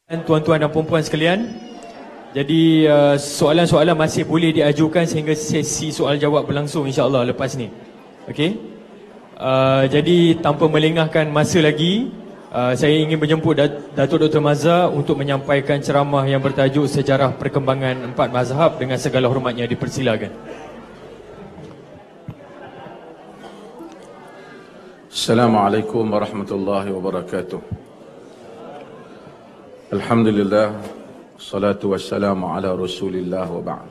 Tuan-tuan dan puan-puan sekalian, jadi soalan-soalan masih boleh diajukan sehingga sesi soal jawab berlangsung insya-Allah lepas ni. Okey. Jadi tanpa melengahkan masa lagi, saya ingin menjemput Datuk Dr. Mazhar untuk menyampaikan ceramah yang bertajuk Sejarah Perkembangan Empat Mazhab. Dengan segala hormatnya dipersilakan. Assalamualaikum warahmatullahi wabarakatuh. Alhamdulillah, salatu wassalamu ala rasulillah wa ba'd.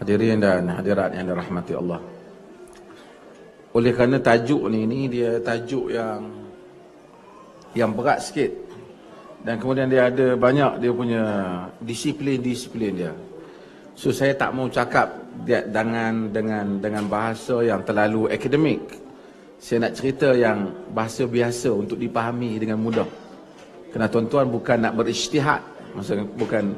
Hadirin dan hadirat yang dirahmati Allah. Oleh kerana tajuk ni dia tajuk yang berat sikit, dan kemudian dia ada banyak dia punya disiplin dia. So saya tak mau cakap dengan bahasa yang terlalu akademik. Saya nak cerita yang bahasa biasa untuk dipahami dengan mudah. Kerana tuan-tuan bukan nak berijtihad, maksudnya bukan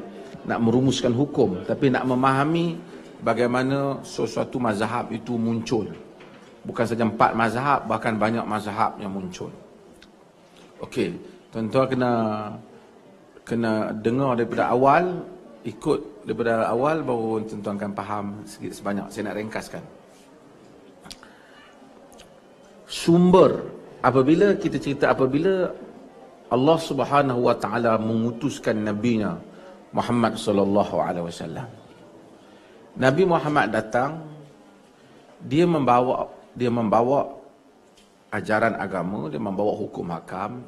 nak merumuskan hukum, tapi nak memahami bagaimana sesuatu mazhab itu muncul. Bukan saja 4 mazhab, bahkan banyak mazhab yang muncul. Okey, tuan-tuan kena dengar daripada awal, ikut daripada awal, baru tuan-tuan akan faham sedikit sebanyak. Saya nak ringkaskan. Sumber, apabila Allah Subhanahu wa taala mengutuskan nabinya Muhammad sallallahu alaihi wasallam. Nabi Muhammad datang, dia membawa ajaran agama, dia membawa hukum hakam,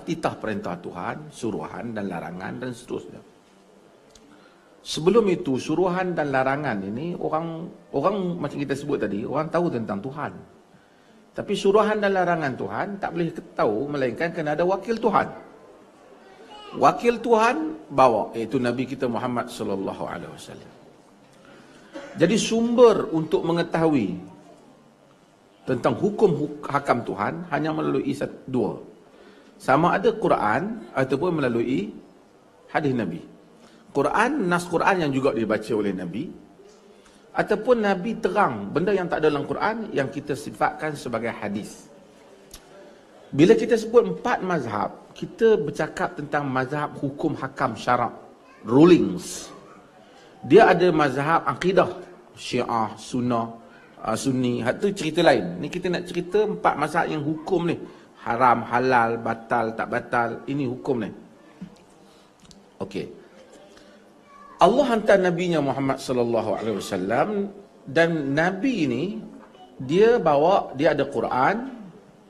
titah perintah Tuhan, suruhan dan larangan dan seterusnya. Sebelum itu, suruhan dan larangan ini orang macam kita sebut tadi, orang tahu tentang Tuhan. Tapi suruhan dan larangan Tuhan tak boleh tahu melainkan kena ada wakil Tuhan. Wakil Tuhan bawa, iaitu Nabi kita Muhammad sallallahu alaihi wasallam. Jadi sumber untuk mengetahui tentang hukum hakam Tuhan hanya melalui dua. Sama ada Quran ataupun melalui hadis Nabi. Nas Quran yang juga dibaca oleh Nabi, ataupun Nabi terang benda yang tak ada dalam Quran yang kita sifatkan sebagai hadis. Bila kita sebut 4 mazhab, kita bercakap tentang mazhab hukum hakam syarak, rulings. Dia ada mazhab akidah, Syiah, Sunnah, Sunni, itu cerita lain. Ni kita nak cerita 4 mazhab yang hukum ni, haram, halal, batal, tak batal, ini hukum ni. Okey. Allah hantar nabinya Muhammad sallallahu alaihi wasallam, dan nabi ini dia ada Quran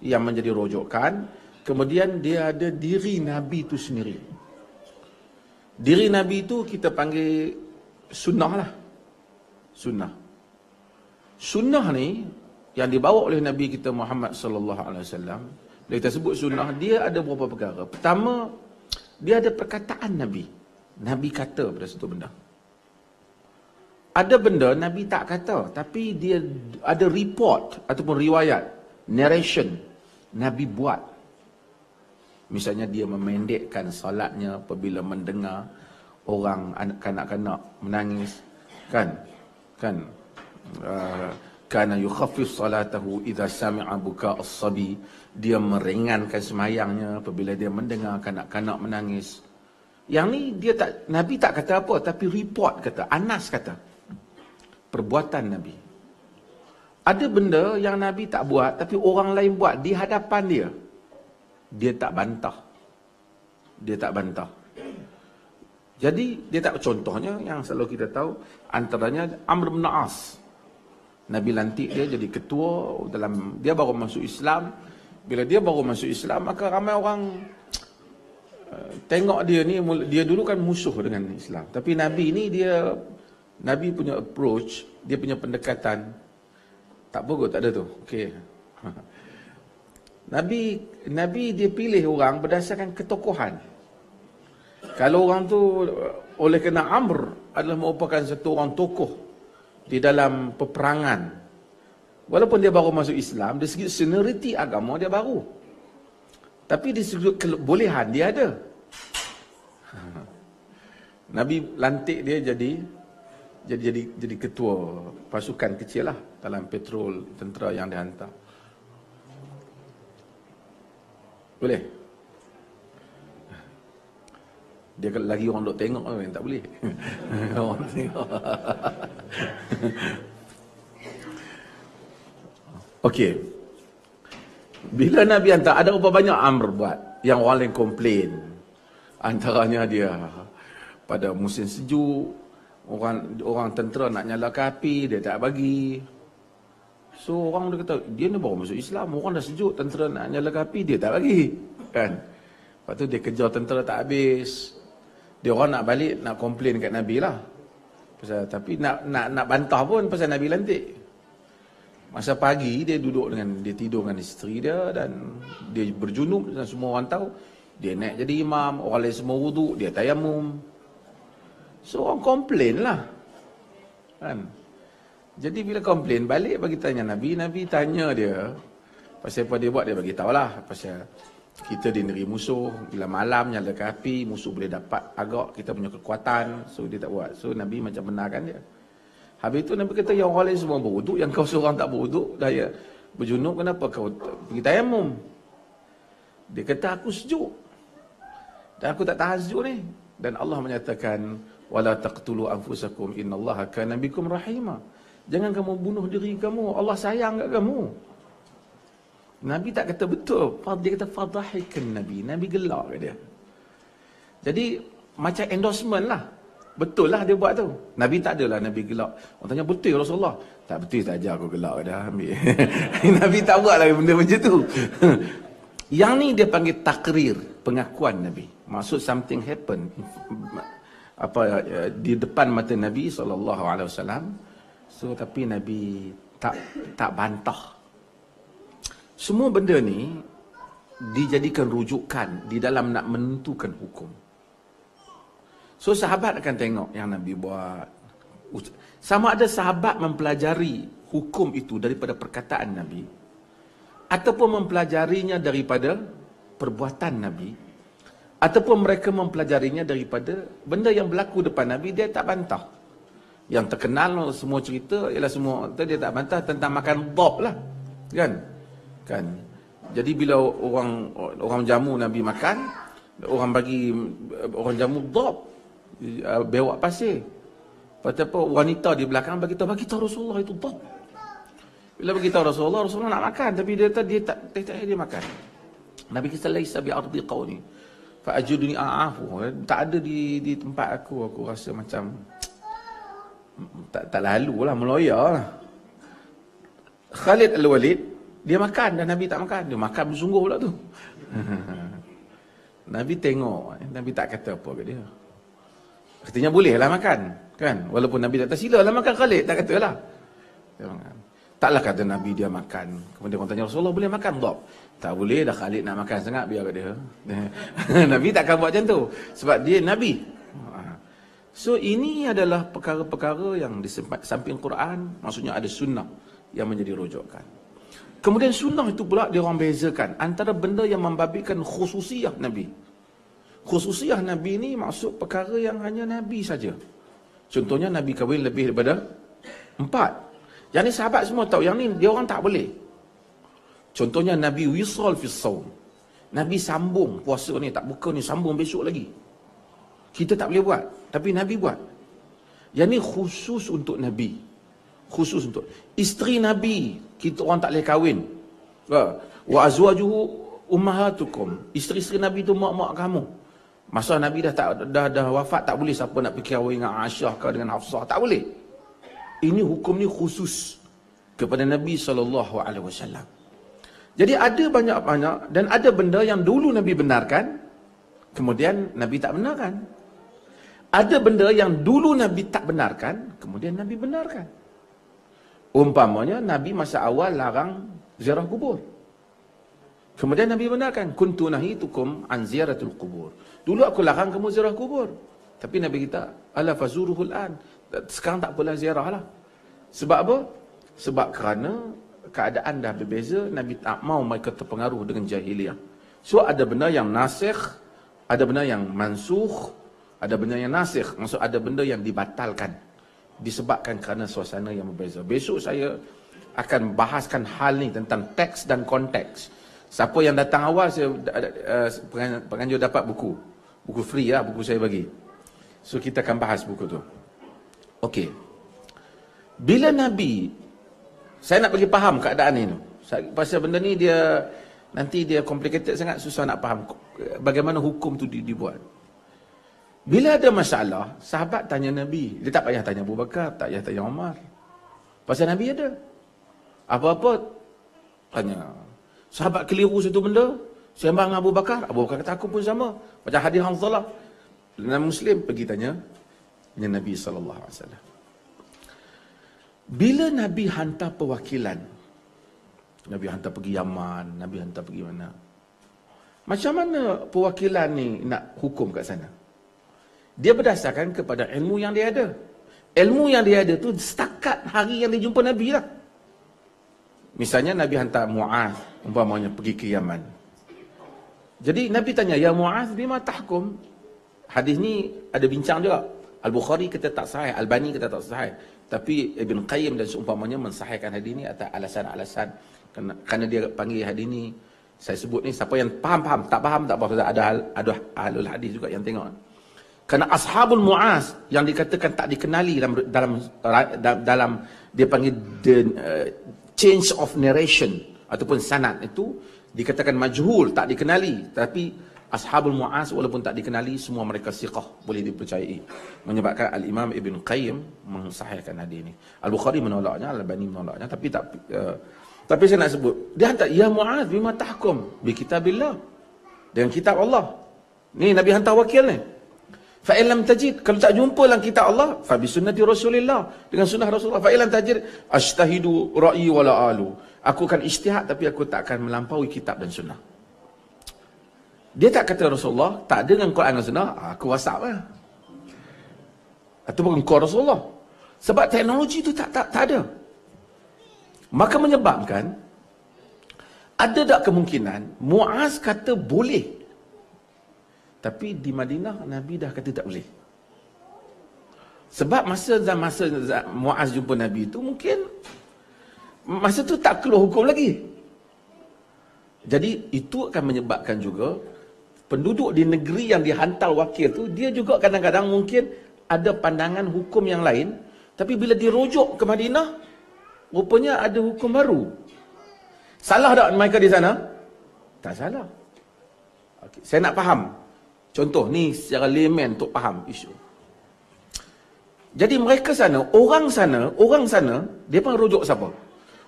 yang menjadi rujukan, kemudian dia ada diri nabi itu sendiri. Diri nabi itu kita panggil sunnah lah. Sunnah ni yang dibawa oleh nabi kita Muhammad sallallahu alaihi wasallam. Bila kita sebut sunnah, dia ada beberapa perkara. Pertama, dia ada perkataan nabi. Nabi kata pada satu benda. Ada benda Nabi tak kata, tapi dia ada report ataupun riwayat, narration, Nabi buat. Misalnya dia memendekkan solatnya apabila mendengar orang kanak-kanak menangis, kana yukhaffif salatahu idza sami'a buka as-sabi. Dia meringankan semayangnya apabila dia mendengar kanak-kanak menangis. Yang ni Nabi tak kata apa, tapi report kata, Anas kata. Perbuatan Nabi. Ada benda yang Nabi tak buat, tapi orang lain buat di hadapan dia. Dia tak bantah. Jadi, contohnya yang selalu kita tahu, antaranya Amr bin As. Nabi lantik dia jadi ketua dia baru masuk Islam. Bila dia baru masuk Islam, maka ramai orang tengok dia ni, dia dulu kan musuh dengan Islam. Tapi Nabi ni Nabi punya approach, dia punya pendekatan, tak bagus, tak ada tu. Okey. Nabi dia pilih orang berdasarkan ketokohan. Kalau orang tu oleh kerana Amr adalah merupakan satu orang tokoh di dalam peperangan, walaupun dia baru masuk Islam, dari segi senioriti agama dia baru, tapi di segi kebolehan dia ada. Nabi lantik dia jadi ketua pasukan kecil lah dalam patrol tentera yang dihantar. Boleh? Dia kalau lagi orang duk tengok yang tak boleh. Orang tengok. Okey. Bila Nabi hantar, ada berapa banyak amr buat yang orang lain komplain. Antaranya dia pada musim sejuk, orang tentera nak nyalakan api, dia tak bagi. So orang dia kata, dia ni baru masuk Islam, orang dah sejuk, tentera nak nyalakan api, dia tak bagi. Kan? Lepas tu dia kejar tentera tak habis. Dia orang nak balik, nak komplain kat Nabi lah. Tapi nak bantah pun pasal Nabi lantik. Masa pagi dia tidur dengan isteri dia dan dia berjunub dan semua orang tahu. Dia naik jadi imam, orang lain semua wuduk, dia tayamum. So orang komplain lah. Kan? Jadi bila komplain balik bagi tanya Nabi tanya dia pasal apa dia buat, dia bagi tahulah pasal kita dineri musuh, bila malam nyalakan api, musuh boleh dapat agak kita punya kekuatan, so dia tak buat. So Nabi macam benarkan dia. Habis tu Nabi kata, yang orang lain semua berwuduk, yang kau seorang tak berwuduk, dah ya berjunub, kenapa kau pergi tayamum? Dia kata, aku sejuk. Dan aku tak tahan sejuk ni. Dan Allah menyatakan, wala taqtulu anfusakum innallaha kana bikum rahima. Jangan kamu bunuh diri kamu, Allah sayang kat kamu. Nabi tak kata betul. Dia kata fadahikan Nabi. Nabi gelak ke dia. Jadi macam endorsement lah. Betul lah dia buat tu. Nabi tak adalah Nabi gelak. Orang tanya betul Rasulullah. Tak betul saja aku gelak ke dah ambil. Nabi tak buat lagi benda macam tu. Yang ni dia panggil takrir, pengakuan Nabi. Maksud something happen di depan mata Nabi SAW. So tapi Nabi tak bantah. Semua benda ni dijadikan rujukan di dalam nak menentukan hukum. So sahabat akan tengok yang Nabi buat. Sama ada sahabat mempelajari hukum itu daripada perkataan Nabi, ataupun mempelajarinya daripada perbuatan Nabi, ataupun mereka mempelajarinya daripada benda yang berlaku depan Nabi, dia tak bantah. Yang terkenal semua cerita ialah semua dia tak bantah tentang makan dhab lah. Kan? Jadi bila orang jamu Nabi makan, orang jamu dhab, bewak pasir. Lepas tu apa, wanita di belakang bagi tahu Rasulullah itu dhab. Bila bagi tahu Rasulullah nak makan, tapi dia tak dia makan. Nabi kata laisa bi ardi qauli fa ajuduni a'afu. Tak ada di tempat aku rasa macam tak lalu lah, meloya lah. Khalid Al-Walid, dia makan dan Nabi tak makan. Dia makan bersungguh pula tu. Nabi tengok, Nabi tak kata apa ke dia. Katanya bolehlah makan, kan? Walaupun Nabi tak kata silalah makan Khalid, tak katalah. Dia makan. Taklah kata Nabi dia makan. Kemudian orang tanya Rasulullah boleh makan dhab? Tak boleh dah, Khalid nak makan sangat, biar kat dia. Nabi takkan buat macam tu. Sebab dia Nabi. So ini adalah perkara-perkara yang di samping Quran, maksudnya ada sunnah yang menjadi rujukan. Kemudian sunnah itu pula dia orang bezakan antara benda yang membabitkan khususiyah Nabi. Khususiyah Nabi ni maksud perkara yang hanya Nabi saja. Contohnya Nabi kahwin lebih daripada 4. Yang ni sahabat semua tahu, yang ni dia orang tak boleh. Contohnya Nabi wisal fi saum. Nabi sambung puasa ni, tak buka ni, sambung besok lagi. Kita tak boleh buat, tapi Nabi buat. Yang ni khusus untuk Nabi. Khusus untuk isteri Nabi, kita orang tak boleh kahwin. Wa azwajuhu ummahatukum. Isteri-isteri Nabi tu mak-mak kamu. Masa Nabi dah wafat, tak boleh siapa nak pergi kahwin dengan Aisyah ke dengan Hafsah, tak boleh. Ini hukum ni khusus kepada Nabi SAW. Jadi ada banyak-banyak dan ada benda yang dulu Nabi benarkan, kemudian Nabi tak benarkan. Ada benda yang dulu Nabi tak benarkan, kemudian Nabi benarkan. Umpamanya Nabi masa awal larang ziarah kubur. Kemudian Nabi benarkan, kuntu nahitukum an ziyaratul kubur. Dulu aku larang kamu ziarah kubur. Tapi Nabi kita, ala fazuruhul an. Sekarang tak apalah ziarah lah. Sebab apa? Sebab kerana keadaan dah berbeza, Nabi tak mau mereka terpengaruh dengan jahiliyah. So ada benda yang nasikh, ada benda yang mansukh, ada benda yang nasikh, maksud ada benda yang dibatalkan disebabkan kerana suasana yang berbeza. Besok saya akan bahaskan hal ni tentang teks dan konteks. Siapa yang datang awal, penganjur dapat buku Buku free lah, buku saya bagi. So kita akan bahas buku tu. Okey. Bila Nabi, saya nak bagi faham keadaan ni tu. Pasal benda ni dia nanti dia complicated sangat, susah nak faham bagaimana hukum tu dibuat. Bila ada masalah, sahabat tanya Nabi. Dia tak payah tanya Abu Bakar, tak payah tanya Umar. Pasal Nabi ada. Apa-apa tanya. Sahabat keliru satu benda, sembang Abu Bakar kata aku pun sama. Macam hadis Hanzalah dalam Muslim, pergi tanya Nabi SAW. Bila Nabi hantar perwakilan, Nabi hantar pergi Yaman, Nabi hantar pergi mana, macam mana perwakilan ni nak hukum kat sana? Dia berdasarkan kepada ilmu yang dia ada. Ilmu yang dia ada tu setakat hari yang dia jumpa Nabi lah. Misalnya Nabi hantar Mu'az umpamanya pergi ke Yaman. Jadi Nabi tanya, ya Mu'az bima tahkum? Hadis ni ada bincang juga. Al-Bukhari kata tak sahih, Al-Bani kata tak sahih. Tapi Ibn Qayyim dan seumpamanya mensahihkan hadis ni atas alasan-alasan. Kerana dia panggil hadis ni, saya sebut ni, siapa yang faham, tak faham, ada ahlul hadis juga yang tengok. Kerana ashabul Mu'az yang dikatakan tak dikenali dalam dia panggil change of narration ataupun sanad itu dikatakan majhul, tak dikenali. Tapi ashabul Mu'az walaupun tak dikenali, semua mereka siqah, boleh dipercayai. Menyebabkan Al-Imam Ibn Qayyim mensahihkan hadis ini. Al-Bukhari menolaknya, Al-Albani menolaknya, tapi saya nak sebut, dia hantar, ya Mu'az bima tahkum bi kitabillah, dengan kitab Allah. Ni Nabi hantar wakil ni. Fa in lam tajid, kalau tak jumpa dalam kitab Allah, fa bi sunnati Rasulillah, dengan sunnah Rasulullah. Fa in lam tajid ajtahidu ra'yi wala alu, aku akan ijtihad tapi aku tak akan melampaui kitab dan sunnah. Dia tak kata Rasulullah, tak ada dengan Quran dan sunnah, aku WhatsApp lah. Ataupun kau Rasulullah. Sebab teknologi tu tak ada. Maka menyebabkan ada tak kemungkinan Mu'az kata boleh, tapi di Madinah Nabi dah kata tak boleh. Sebab masa Mu'az jumpa Nabi itu, mungkin masa tu tak keluar hukum lagi. Jadi itu akan menyebabkan juga penduduk di negeri yang dihantar wakil tu, dia juga kadang-kadang mungkin ada pandangan hukum yang lain, tapi bila dirujuk ke Madinah, rupanya ada hukum baru. Salah tak mereka di sana? Tak salah. Okay. Saya nak faham. Contoh ni secara layman untuk faham isu. Jadi mereka sana, orang sana, dia pun rujuk siapa?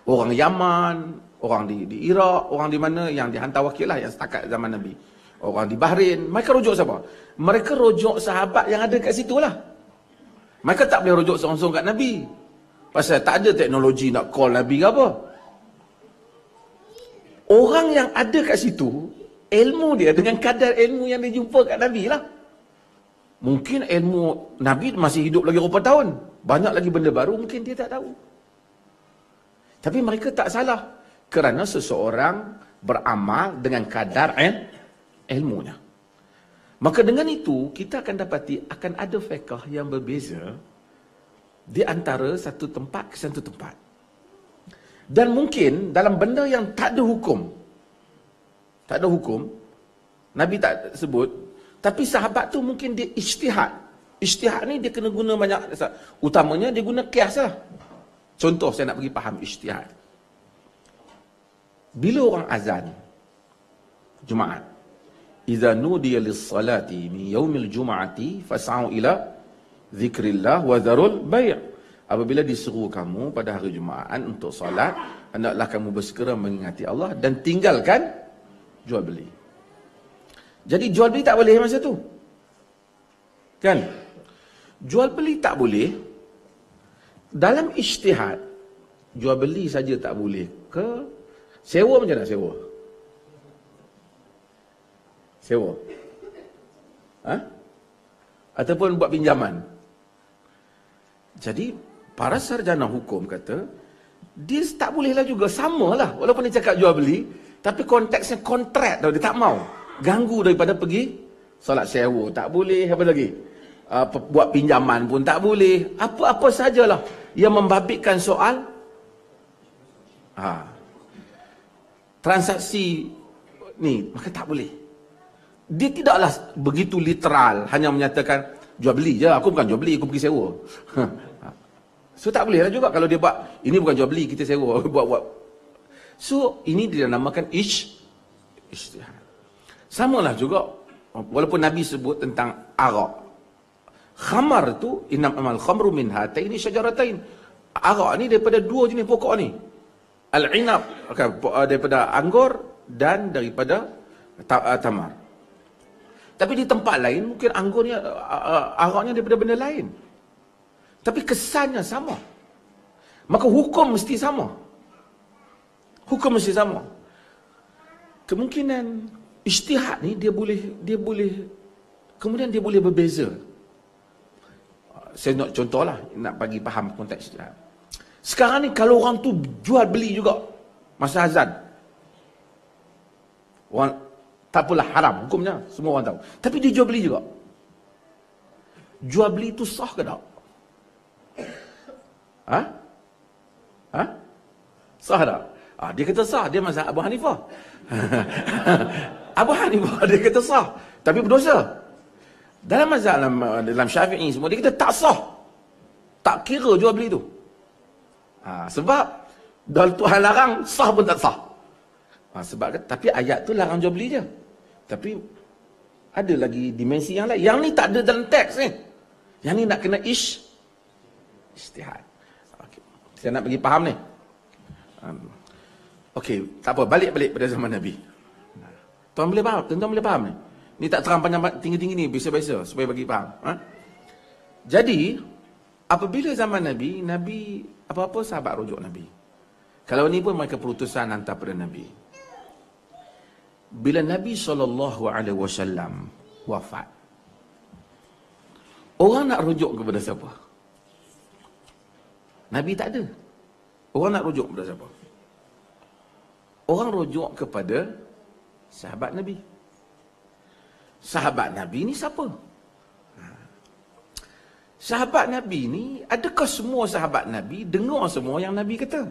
Orang Yaman, orang di Iraq, orang di mana yang dihantar wakil lah, yang setakat zaman Nabi. Orang di Bahrain, mereka rujuk siapa? Mereka rujuk sahabat yang ada kat situ lah. Mereka tak boleh rujuk seorang-seorang kat Nabi. Pasal tak ada teknologi nak call Nabi ke apa. Orang yang ada kat situ, ilmu dia dengan kadar ilmu yang dia jumpa kat Nabi lah. Mungkin ilmu Nabi masih hidup lagi berapa tahun. Banyak lagi benda baru mungkin dia tak tahu. Tapi mereka tak salah. Kerana seseorang beramal dengan kadar ilmunya. Maka dengan itu, kita akan dapati akan ada fiqh yang berbeza di antara satu tempat ke satu tempat. Dan mungkin dalam benda yang tak ada hukum, Nabi tak sebut, tapi sahabat tu mungkin dia ijtihad. Ijtihad ni dia kena guna banyak, utamanya dia guna qiyas lah. Contoh saya nak bagi faham ijtihad. Bila orang azan Jumaat, idza nudiya lis-salati min yaumil jum'ati fas'au ila zikrillah wa dharul bai'. Apabila diseru kamu pada hari Jumaat untuk solat, hendaklah kamu bersegera mengingati Allah dan tinggalkan jual beli. Jadi jual beli tak boleh masa tu. Kan? Jual beli tak boleh. Dalam ijtihad, jual beli saja tak boleh. Sewa macam mana sewa? Sewa? Ataupun buat pinjaman? Jadi, para sarjana hukum kata, dia tak bolehlah juga, samalah. Walaupun dia cakap jual beli, tapi konteksnya kontrak tau, dia tak mau. Ganggu daripada pergi solat sewa, tak boleh, apa lagi? Buat pinjaman pun tak boleh. Apa-apa sajalah yang membabitkan soal transaksi ni, maka tak boleh. dia tidaklah begitu literal, hanya menyatakan jual beli je, aku bukan jual beli, aku pergi sewa. So tak boleh lah juga kalau dia buat, ini bukan jual beli, kita sewa, buat. So ini dia namakan ijtihad. Samalah juga, walaupun Nabi sebut tentang arak. Khamar tu, innamal khamru min hataini syajaratain. Arak ni daripada dua jenis pokok ni. Al-inab, daripada anggur dan daripada tamar. Tapi di tempat lain, mungkin anggurnya, araknya daripada benda lain. Tapi kesannya sama. Maka hukum mesti sama. Hukum mesti sama. Kemungkinan ijtihad ni dia boleh kemudian dia boleh berbeza. Saya nak contohlah, nak bagi faham konteks ijtihad. Sekarang ni kalau orang tu jual beli juga masa azan. Orang tak apalah, haram hukumnya, semua orang tahu. Tapi dia jual beli juga. Jual beli itu sah ke tak? Sah tak? Dia kata sah, dia mazhab Abu Hanifah. Abu Hanifah dia kata sah, tapi berdosa. Dalam mazhab dalam Syafi'i semua dia kata tak sah. Tak kira jual beli tu. Sebab kalau Tuhan larang, sah pun tak sah. Sebab tapi ayat tu larang jual beli je. Tapi ada lagi dimensi yang lain. Yang ni tak ada dalam teks ni. Yang ni nak kena ijtihad. Okay. Saya nak bagi faham ni. Okey, tak apa, balik pada zaman Nabi. Tuan boleh faham? Tuan boleh faham ni? Ni tak terang panjang tinggi-tinggi ni, biasa-biasa supaya bagi faham. Jadi, apabila zaman Nabi, apa-apa sahabat rujuk Nabi. Kalau ni pun mereka perutusan hantar pada Nabi. Bila Nabi SAW wafat, orang nak rujuk kepada siapa? Nabi tak ada. Orang nak rujuk kepada siapa? Orang rujuk kepada sahabat Nabi. Sahabat Nabi ni siapa? Sahabat Nabi ni, adakah semua sahabat Nabi dengar semua yang Nabi kata?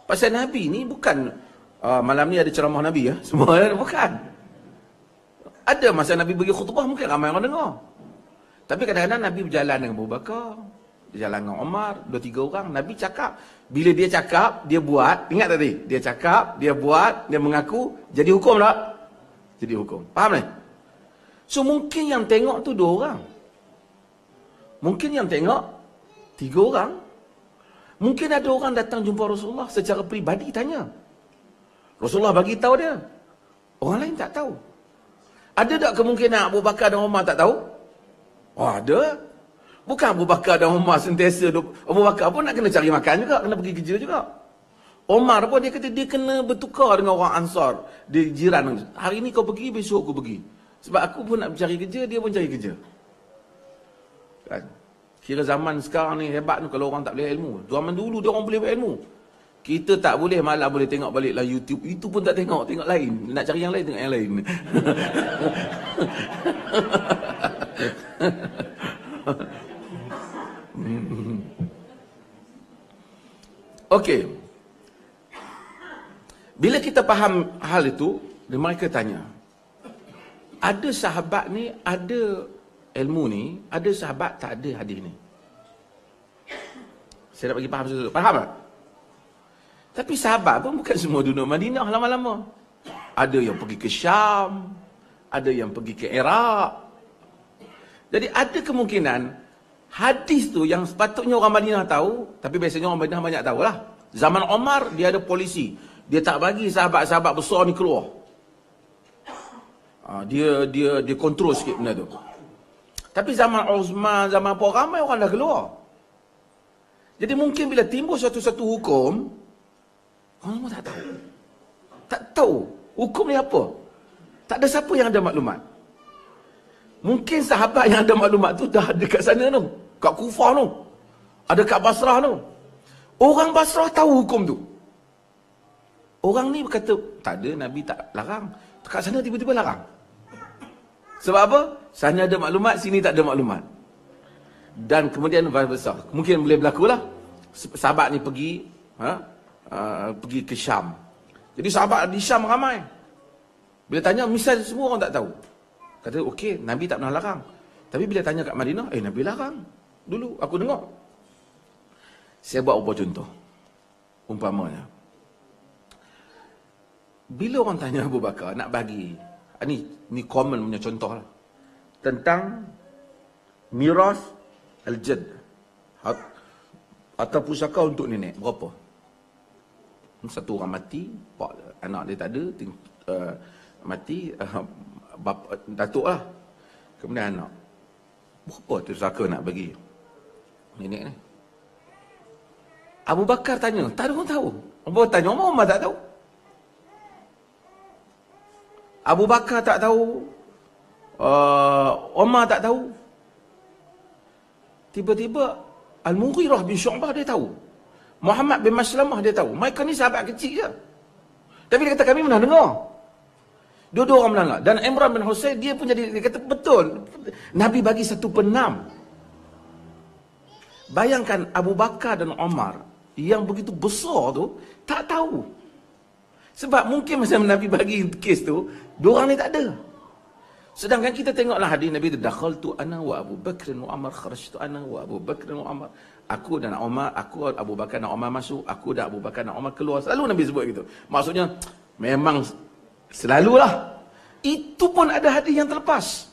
Pasal Nabi ni bukan malam ni ada ceramah Nabi ya, semua bukan. Ada masa Nabi bagi khutbah mungkin ramai orang dengar. Tapi kadang-kadang Nabi berjalan dengan Abu Bakar, berjalan dengan Umar, 2-3 orang, Nabi cakap. Bila dia cakap, dia buat, ingat tadi, dia cakap, dia buat, dia mengaku, jadi hukum tak? Jadi hukum. Faham ni? So mungkin yang tengok tu 2 orang. Mungkin yang tengok 3 orang. Mungkin ada orang datang jumpa Rasulullah secara peribadi tanya. Rasulullah bagi tahu dia. Orang lain tak tahu. Ada tak kemungkinan Abu Bakar dan Umar tak tahu? Ada. Bukan Abu Bakar dan Umar sentiasa. Abu Bakar pun nak kena cari makan juga, kena pergi kerja juga. Umar pun dia kata dia kena bertukar dengan orang Ansar di jiran. Hari ni kau pergi, besok aku pergi. Sebab aku pun nak cari kerja, dia pun cari kerja. Kan? Kira zaman sekarang ni hebat tu kalau orang tak boleh ilmu. Zaman dulu dia orang boleh berilmu. Kita tak boleh, malah boleh tengok baliklah YouTube. Itu pun tak tengok lain. Nak cari yang lain, tengok yang lain. Okey. Bila kita faham hal itu, mereka tanya, ada sahabat ni, ada ilmu ni, ada sahabat tak ada hadis ni. Saya nak bagi faham sesuatu. Faham tak? Tapi sahabat pun bukan semua duduk Madinah lama-lama. Ada yang pergi ke Syam, ada yang pergi ke Iraq. Jadi ada kemungkinan hadis tu yang sepatutnya orang Madinah tahu, tapi biasanya orang Madinah banyak tahu lah. Zaman Omar, dia ada polisi. Dia tak bagi sahabat-sahabat besar ni keluar. Dia kontrol sikit benda tu. Tapi zaman Uthman, zaman apa, ramai orang dah keluar. Jadi mungkin bila timbul satu-satu hukum, orang semua tak tahu. Tak tahu hukum ni apa. Tak ada siapa yang ada maklumat. Mungkin sahabat yang ada maklumat tu dah ada kat sana tu. Kat Kufah tu. Ada kat Basrah tu. Orang Basrah tahu hukum tu. Orang ni berkata, tak ada, Nabi tak larang. Kat sana tiba-tiba larang. Sebab apa? Sana ada maklumat, sini tak ada maklumat. Dan kemudian besar. Mungkin boleh berlaku lah. Sahabat ni pergi ke Syam. Jadi sahabat di Syam ramai. Bila tanya, misal semua orang tak tahu. Kata, okey, Nabi tak pernah larang. Tapi bila tanya kat Madinah, Nabi larang. Dulu, aku dengar. Saya buat beberapa contoh. Umpamanya. Bila orang tanya Abu Bakar, nak bagi, ni common punya contoh lah. Tentang miras al-jad. Atau pusaka untuk nenek, berapa? Satu orang mati, anak dia tak ada, mati, datuk lah. Kemudian anak. Berapa tu pusaka nak bagi nenek ni? Abu Bakar tanya, tak ada orang tahu. Abu Bakar tanya, Umar tak tahu. Abu Bakar tak tahu. Umar tak tahu. Tiba-tiba Al-Mughirah bin Syu'bah dia tahu. Muhammad bin Maslamah dia tahu. Mereka ni sahabat kecil je. Tapi dia kata kami pernah dengar. Dua-dua orang pernah dengar. Dan Imran bin Husain dia pun jadi, dia kata betul. Nabi bagi 1/6. Bayangkan Abu Bakar dan Umar yang begitu besar tu tak tahu. Sebab mungkin masa Nabi bagi kes tu, dua orang ni tak ada. Sedangkan kita tengoklah hadis Nabi tu, dakhaltu ana wa Abu Bakr wa Umar, kharajtu ana wa Abu Bakr wa Umar. Aku dan Umar, aku Abu Bakar dan Umar masuk, aku dan Abu Bakar dan Umar keluar. Selalu Nabi sebut gitu. Maksudnya memang selalulah. Itu pun ada hadis yang terlepas.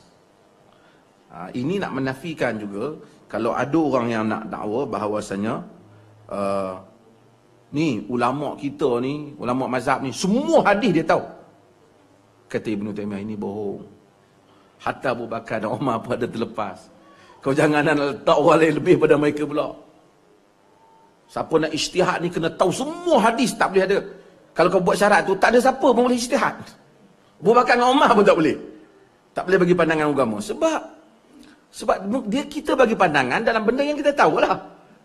Ini nak menafikan juga kalau ada orang yang nak dakwa bahawasanya ni ulama kita ni, ulama mazhab ni, semua hadis dia tahu. Kata Ibn Taymiyah, ini bohong. Hatta Abu Bakar dan Umar pun ada terlepas. Kau jangan letak orang lain lebih pada mereka pula. Siapa nak ijtihad ni kena tahu semua hadis, tak boleh ada. Kalau kau buat syarat tu, tak ada siapa pun boleh ijtihad. Abu Bakar dan Umar pun tak boleh. Tak boleh bagi pandangan agama. Sebab dia, kita bagi pandangan dalam benda yang kita tahu lah.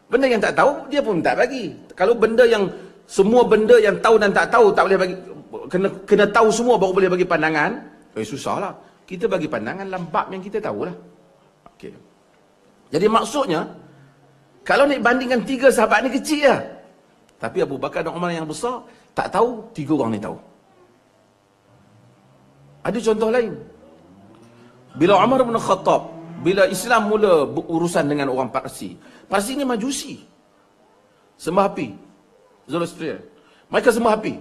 Benda yang tak tahu, dia pun tak bagi. Kalau benda yang, semua benda yang tahu dan tak tahu, tak boleh bagi, kena tahu semua baru boleh bagi pandangan, susah lah. Kita bagi pandangan dalam bab yang kita tahu lah. Okay. Jadi maksudnya, kalau nak bandingkan 3 sahabat ni kecil lah. Tapi Abu Bakar dan Umar yang besar, tak tahu, 3 orang ni tahu. Ada contoh lain. Bila Umar bin Khattab, bila Islam mula berurusan dengan orang Parsi. Parsi ni Majusi. Sembah api. Zoroastrian. Mereka sembah api.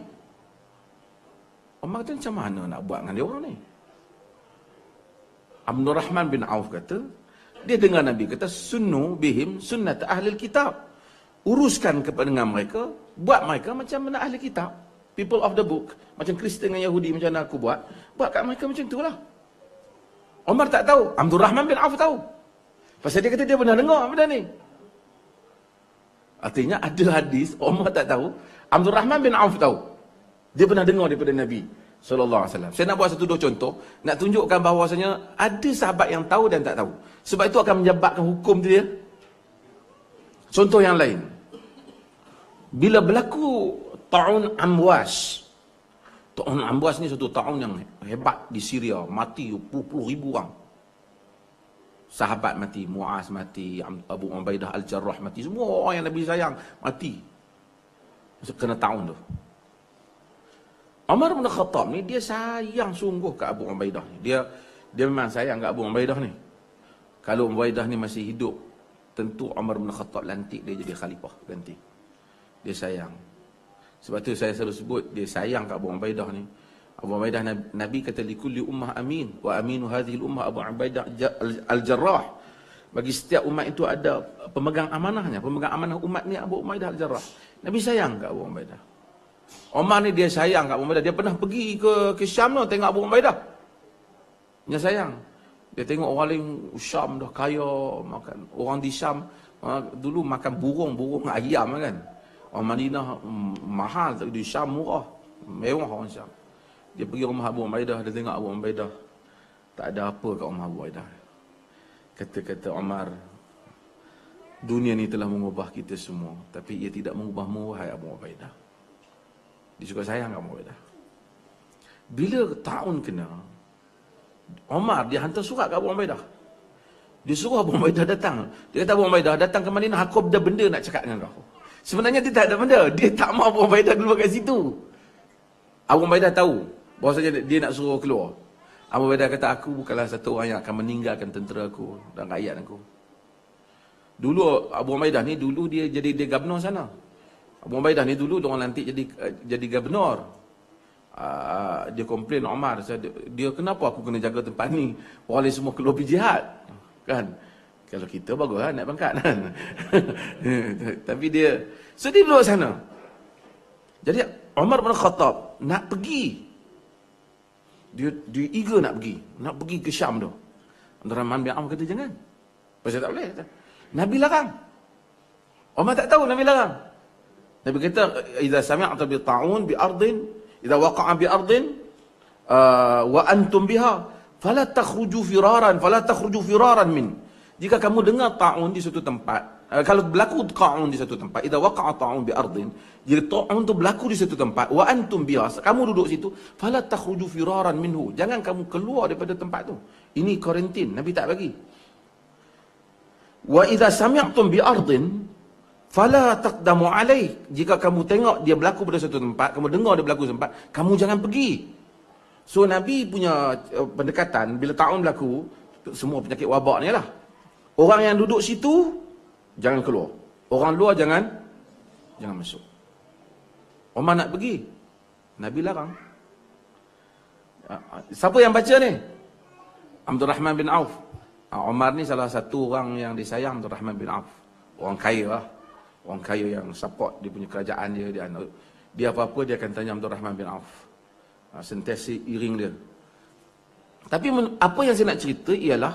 Umar kata, macam mana nak buat dengan dia orang ni? Abdul Rahman bin Auf kata, dia dengar Nabi kata, sunnu bihim sunnat ahli kitab. Uruskan kepada dengan mereka, buat mereka macam mana ahli kitab. People of the book. Macam Kristen dengan Yahudi, macam mana aku buat. Buat kat mereka macam itulah. Umar tak tahu. Abdul Rahman bin Auf tahu. Pasal dia kata dia pernah dengar benda ni. Artinya ada hadis, Umar tak tahu. Abdul Rahman bin Auf tahu. Dia pernah dengar daripada Nabi SAW. Saya nak buat 1-2 contoh. Nak tunjukkan bahawasanya ada sahabat yang tahu dan tak tahu. Sebab itu akan menyebabkan hukum dia. Contoh yang lain. Bila berlaku Ta'un Amwas. Ta'un Amwas ni satu ta'un yang hebat di Syria. Mati 20,000 orang. Sahabat mati. Muaz mati. Abu Ubaidah Al-Jarrah mati. Semua orang yang Nabi sayang mati. Kena ta'un tu. Umar bin Khattab ni dia sayang sungguh ke Abu Ubaidah ni. Dia memang sayang ke Abu Ubaidah ni. Kalau Ubaidah ni masih hidup, tentu Umar bin Khattab lantik dia jadi khalifah ganti. Dia sayang. Sebab tu saya selalu sebut dia sayang ke Abu Ubaidah ni. Abu Ubaidah, Nabi kata likulli ummah amin wa aminu hadhihi ummah Abu Ubaidah Al-Jarrah. Bagi setiap umat itu ada pemegang amanahnya. Pemegang amanah umat ni Abu Ubaidah Al-Jarrah. Nabi sayang ke Abu Ubaidah. Umar ni dia sayang kat Abu Ubaidah. Dia pernah pergi ke Syam tu tengok Abu Ubaidah. Dia sayang. Dia tengok orang lain Syam dah kaya makan. Orang di Syam dulu makan burung ayam kan. Orang Madinah mahal, di Syam murah. Mewah orang Syam. Dia pergi rumah Abu Ubaidah, dia tengok Abu Ubaidah. Tak ada apa kat rumah Abu Ubaidah. Kata Umar, dunia ni telah mengubah kita semua, tapi ia tidak mengubahmu wahai Abu Ubaidah. Dia juga sayang kat Abu Ubaidah. Bila tahun kena, Umar dia hantar surat ke Abu Ubaidah. Dia suruh Abu Ubaidah datang. Dia kata Abu Ubaidah datang ke Madinah, aku ada benda nak cakap dengan kau. Sebenarnya dia tak ada benda. Dia tak mahu Abu Ubaidah keluar kat situ. Abu Ubaidah tahu Bahawasanya dia nak suruh keluar. Abu Ubaidah kata, aku bukanlah satu orang yang akan meninggalkan tentera aku dan rakyat aku. Dulu Abu Ubaidah ni dulu dia gubernur sana. Abu Ubaidah ni dulu orang lantik jadi gubernur. Dia komplain Umar, dia kenapa aku kena jaga tempat ni? Orang lain semua keluar pergi jihad. Kan? Kalau kita bagus lah naik pangkat kan. Tapi dia duduk sana. Jadi Umar bin Khattab nak pergi. Dia eager nak pergi ke Syam tu. Abdul Rahman bin Auf kata jangan. Pasal tak boleh. Nabi larang. Umar tak tahu Nabi larang. Nabi kata, "Idza sami'ta bi ta'un bi ardin, idza waqa'a bi ardin wa antum biha, fala takhruju firaran min." Jika kamu dengar ta'un di suatu tempat, kalau berlaku ta'un di suatu tempat, idza waqa'a ta'un bi ardin, jika ta'un tu berlaku di suatu tempat, wa antum biha, kamu duduk situ, fala takhruju firaran minhu, jangan kamu keluar daripada tempat tu. Ini kuarantin, Nabi tak bagi. Wa idza sami'tum bi ardin fala taqdamu alaih, jika kamu tengok dia berlaku pada satu tempat, kamu dengar dia berlaku tempat, kamu jangan pergi. So Nabi punya pendekatan bila ta'un berlaku, semua penyakit wabak ni lah, orang yang duduk situ jangan keluar, orang luar jangan masuk. Umar nak pergi, Nabi larang. Siapa yang baca ni? Abdul Rahman bin Auf. Umar ni salah satu orang yang disayang Abdul Rahman bin Auf. Orang kaya lah. Orang kaya yang support dia punya kerajaan dia. Dia apa-apa dia akan tanya Abdul Rahman bin Auf. Sentiasa iring dia. Tapi apa yang saya nak cerita ialah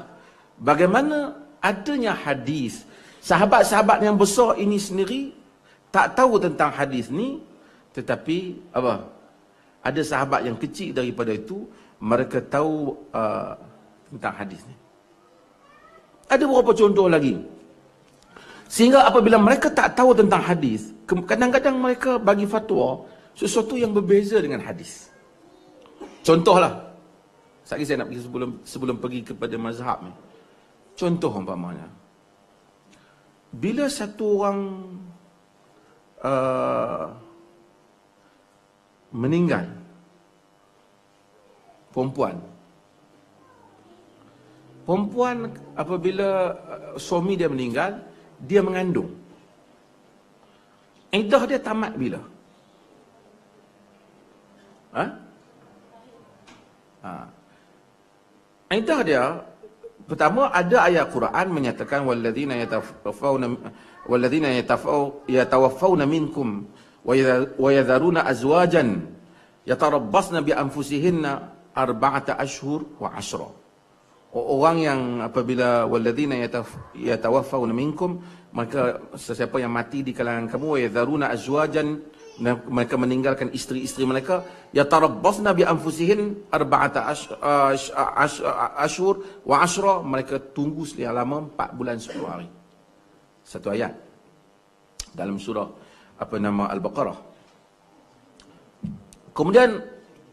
bagaimana adanya hadis. Sahabat-sahabat yang besar ini sendiri tak tahu tentang hadis ni, tetapi apa? Ada sahabat yang kecil daripada itu, mereka tahu tentang hadis ni. Ada beberapa contoh lagi. Sehingga apabila mereka tak tahu tentang hadis, kadang-kadang mereka bagi fatwa sesuatu yang berbeza dengan hadis. Contohlah, sekali saya nak pergi sebelum pergi kepada mazhab ni. Contoh umpamanya, bila satu orang meninggal, perempuan apabila suami dia meninggal, dia mengandung. Iddah dia tamat bila? Iddah dia, pertama ada ayat Quran menyatakan walladzina yatawaffawna minkum wa yadharuna azwajan yatarabbasna bi anfusihinna arba'ata ashhur wa 'ashra. Orang yang apabila walladzina yatawaffawna minkum, maka sesiapa yang mati di kalangan kamu, wa yadharuna azwajan, mereka meninggalkan isteri-isteri mereka, yatarabbasna bi anfusihin arba'ata ashhur wa 'ashra, mereka tunggu selama 4 bulan 10 hari. Satu ayat dalam surah Al-Baqarah. Kemudian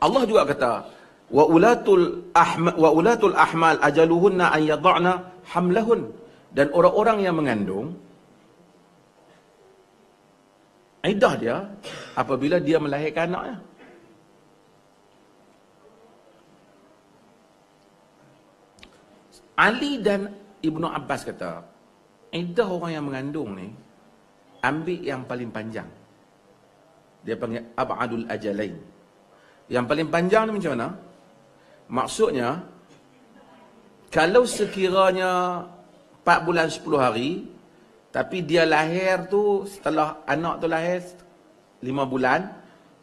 Allah juga kata wa ulatul ahmal ajaluhunna an yad'na hamlahun, dan orang-orang yang mengandung iddah dia apabila dia melahirkan anaknya. Ali dan Ibnu Abbas kata, iddah orang yang mengandung ni ambil yang paling panjang. Dia panggil ab'adul ajalain. Yang paling panjang ni macam mana? Maksudnya, kalau sekiranya 4 bulan 10 hari, tapi dia lahir tu setelah anak tu lahir 5 bulan,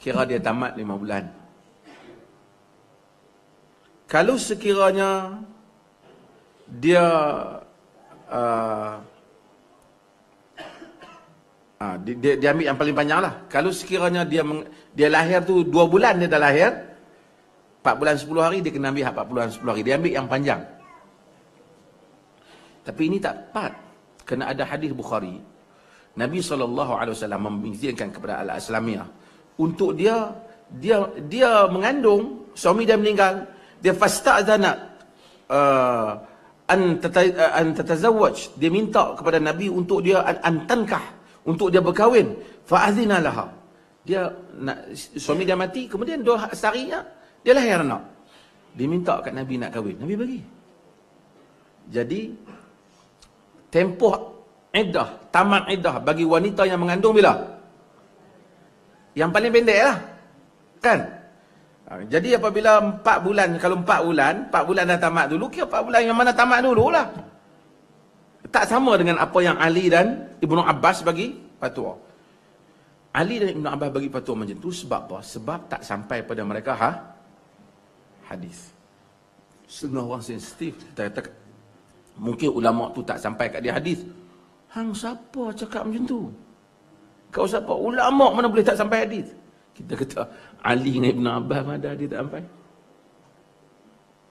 kira dia tamat 5 bulan. Kalau sekiranya dia dia ambil yang paling panjang lah. Kalau sekiranya dia lahir tu 2 bulan dia dah lahir, 4 bulan 10 hari dia kena ambil 4 bulan 10 hari. Dia ambil yang panjang. Tapi ini tak tepat. Kena ada hadis Bukhari. Nabi SAW mengizinkan kepada Al-Islamiyah untuk dia mengandung, suami dia meninggal, dia fasta'zanat an tatazawwaj, dia minta kepada Nabi untuk dia tankah, untuk dia berkahwin. Fa'azina laha. Dia suami dia mati, kemudian 2 harinya Dia lahir anak. Dia minta kat Nabi nak kahwin. Nabi bagi. Jadi, tempoh iddah, tamat iddah bagi wanita yang mengandung bila? Yang paling pendek lah. Kan? Jadi apabila 4 bulan, kalau 4 bulan dah tamat dulu, kira 4 bulan yang mana tamat dulu lah. Tak sama dengan apa yang Ali dan Ibnu Abbas bagi fatwa. Ali dan Ibnu Abbas bagi fatwa macam tu sebab apa? Sebab tak sampai pada mereka hadis. Setengah orang sensitif. Kita kata, mungkin ulama tu tak sampai kat dia hadis. Hang siapa cakap macam tu? Kau siapa? Ulama mana boleh tak sampai hadis? Kita kata, Ali dengan Ibn Abbas ada dia tak sampai.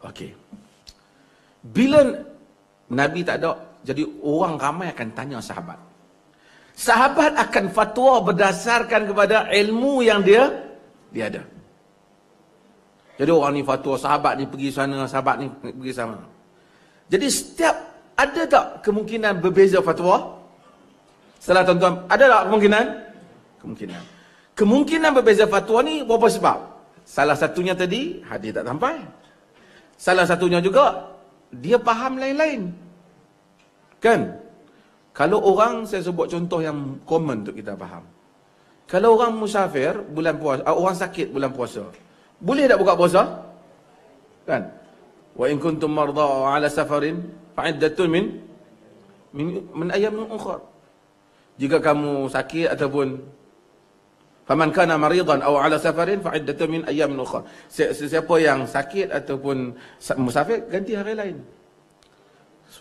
Okey. Bila Nabi tak ada, jadi orang ramai akan tanya sahabat. Sahabat akan fatwa berdasarkan kepada ilmu yang dia ada. Jadi orang ni fatwa, sahabat ni pergi sana, sahabat ni pergi sana. Jadi setiap, ada tak kemungkinan berbeza fatwa? Setelah tuan-tuan, ada tak kemungkinan? Kemungkinan. Kemungkinan berbeza fatwa ni berapa sebab? Salah satunya tadi, hadis tak sampai. Salah satunya juga, dia faham lain-lain. Kan? Kalau orang, saya sebut contoh yang common untuk kita faham. Kalau orang musafir, bulan puasa, orang sakit bulan puasa, boleh tak buka puasa? Kan? Wa in kuntum marda ala safarin fa'iddatun min ayyamin ukhra. Jika kamu sakit ataupun faman kana maridan aw ala safarin fa'iddatun min ayyamin ukhra. Siapa yang sakit ataupun musafir, ganti hari lain.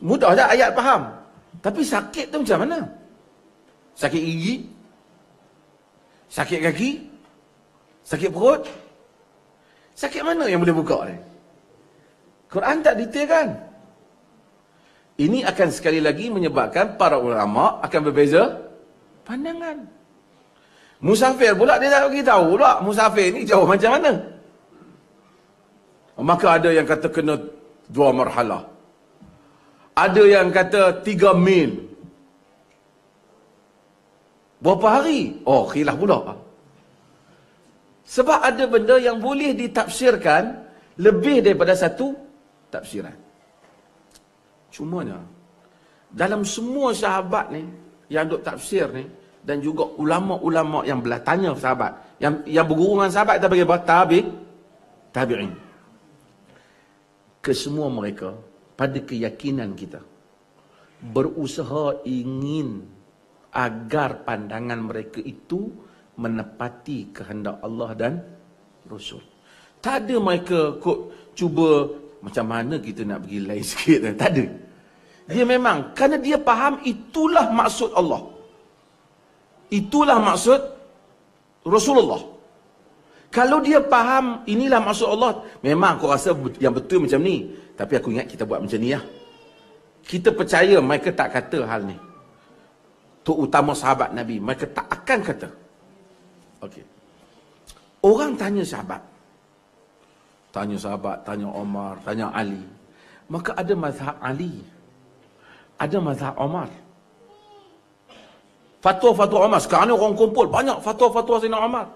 Mudah tak ayat faham? Tapi sakit tu macam mana? Sakit gigi? Sakit kaki? Sakit perut? Sakit mana yang boleh buka ni? Quran tak detailkan. Ini akan sekali lagi menyebabkan para ulama akan berbeza pandangan. Musafir pula dia tak bagi tahu pula musafir ni jauh macam mana. Maka ada yang kata kena 2 marhalah. Ada yang kata 3 mil. Berapa hari? Oh, khilaf pula. Sebab ada benda yang boleh ditafsirkan lebih daripada satu tafsiran. Cumanya, dalam semua sahabat ni, yang duk tafsir ni, dan juga ulama-ulama yang belah tanya sahabat, yang berguru dengan sahabat, kita bagi apa? Tabi'in. Kesemua mereka, pada keyakinan kita, berusaha ingin agar pandangan mereka itu menepati kehendak Allah dan Rasul. Tak ada mereka kok cuba macam mana kita nak pergi lain sikit. Tak ada. Dia memang, kerana dia faham itulah maksud Allah. Itulah maksud Rasulullah. Kalau dia faham inilah maksud Allah, memang aku rasa yang betul macam ni. Tapi aku ingat kita buat macam ni lah. Kita percaya mereka tak kata hal ni. Terutama sahabat Nabi, mereka tak akan kata. Okey. Orang tanya sahabat. Tanya sahabat, tanya Omar, tanya Ali. Maka ada mazhab Ali. Ada mazhab Omar. Fatwa-fatwa Omar. Sekarang ni orang kumpul banyak fatwa-fatwa Sayyidina Omar.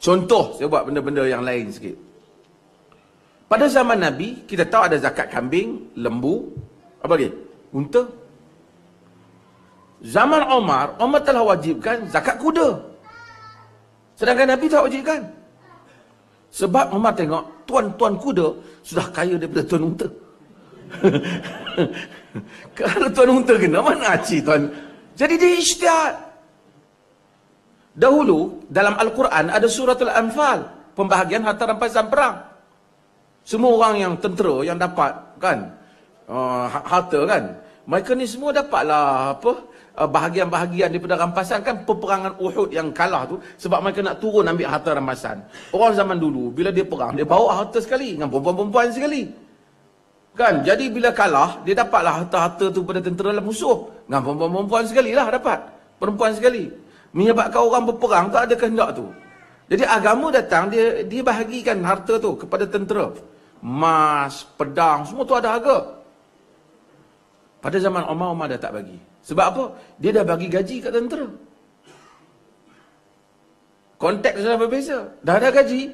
Contoh, saya buat benda-benda yang lain sikit. Pada zaman Nabi, kita tahu ada zakat kambing, lembu, apa lagi? Unta. Zaman Omar telah wajibkan zakat kuda. Sedangkan Nabi tak wajibkan. Sebab Umar tengok tuan-tuan kuda sudah kaya daripada tuan unta. Kalau tuan unta kena, mana aci tuan? Jadi dia ijtihad. Dahulu dalam Al-Quran ada suratul Anfal, pembahagian harta rampasan perang. Semua orang yang tentera yang dapat kan harta kan, mereka ni semua dapatlah bahagian-bahagian daripada rampasan kan. Peperangan Uhud yang kalah tu sebab mereka nak turun ambil harta rampasan. Orang zaman dulu bila dia perang, dia bawa harta sekali dengan perempuan-perempuan sekali kan. Jadi bila kalah, dia dapatlah harta-harta tu pada tentera musuh dengan perempuan-perempuan sekali lah, dapat perempuan sekali. Menyebabkan orang berperang tak ada kehendak tu. Jadi agama datang, dia bahagikan harta tu kepada tentera. Emas, pedang, semua tu ada harga. Pada zaman Umar dah tak bagi. Sebab apa? Dia dah bagi gaji kat tentera. Konteks sudah berbeza. Dah ada gaji.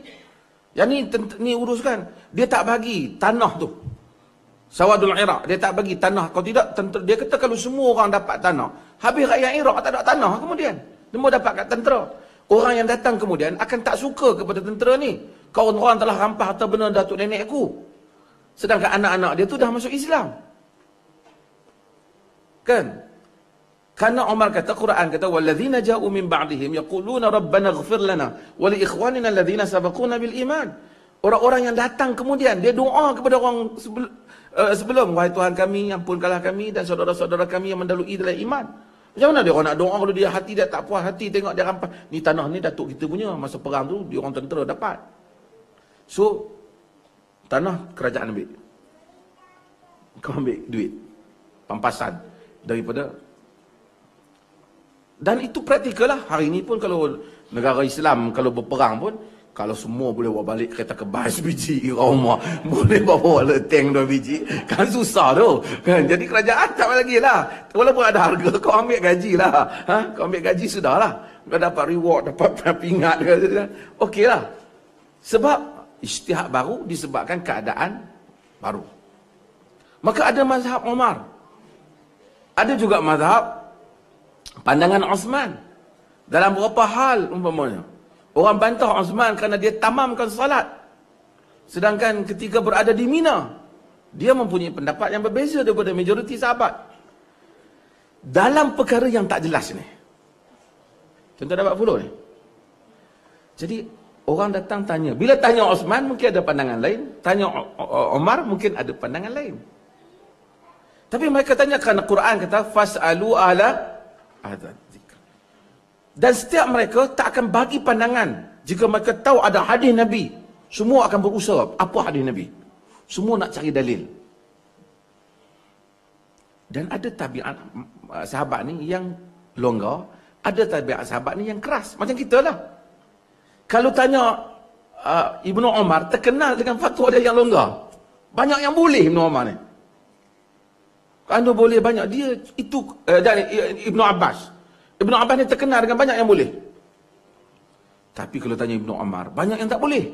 Yang ni uruskan. Dia tak bagi tanah tu. Sawadul Iraq, dia tak bagi tanah. Kalau tidak, tentera, dia kata kalau semua orang dapat tanah, habis rakyat Iraq tak ada tanah kemudian. Semua dapat kat tentera. Orang yang datang kemudian akan tak suka kepada tentera ni. Kawan-kawan telah rampas harta benda datuk nenek aku. Sedangkan anak-anak dia tu dah masuk Islam. Kan? Karena Umar kata, Quran kata, walladzina ja'u min ba'dihim yaquluna rabbana ighfir lana wa li ikhwanina alladzina sabaquna bil iman. Orang-orang yang datang kemudian dia doa kepada orang sebelum, wahai Tuhan kami, ampunkanlah kami dan saudara-saudara kami yang mendahului dalam iman. Macam mana dia orang nak doa kalau dia hati dia tak puas hati tengok dia rampas. Ni tanah ni datuk kita punya, masa perang tu dia orang tentera dapat. So tanah kerajaan ambil. Kau ambil duit pampasan daripada. Dan itu praktikal lah. Hari ni pun kalau negara Islam kalau berperang pun, kalau semua boleh bawa balik kereta kebas biji rumah, boleh bawa leteng 2 biji, kan susah tu. Kan? Jadi kerajaan tak lagi lah. Walaupun ada harga, kau ambil gaji lah. Kau ambil gaji sudah lah. Kau dapat reward, dapat pingat. Okey lah. Sebab ijtihad baru disebabkan keadaan baru. Maka ada mazhab Umar. Ada juga mazhab pandangan Osman. Dalam beberapa hal umpamanya. Orang bantah Osman kerana dia tamamkan salat. Sedangkan ketika berada di Mina, dia mempunyai pendapat yang berbeza daripada majoriti sahabat. Dalam perkara yang tak jelas ni. Contoh dapat follow ni. Jadi, orang datang tanya. Bila tanya Osman, mungkin ada pandangan lain. Tanya Omar, mungkin ada pandangan lain. Tapi mereka tanya kerana Quran kata, fas'alu ala ahla dzikr. Dan setiap mereka tak akan bagi pandangan. Jika mereka tahu ada hadis Nabi, semua akan berusaha. Apa hadis Nabi? Semua nak cari dalil. Dan ada tabiat sahabat ni yang longgar, ada tabiat sahabat ni yang keras. Macam kita lah. Kalau tanya Ibnu Umar, terkenal dengan fatwa dia yang longgar. Banyak yang boleh Ibnu Umar ni. Anda boleh banyak. Dia itu, dan Ibnu Abbas. Ibnu Abbas ni terkenal dengan banyak yang boleh. Tapi kalau tanya Ibnu Umar, banyak yang tak boleh.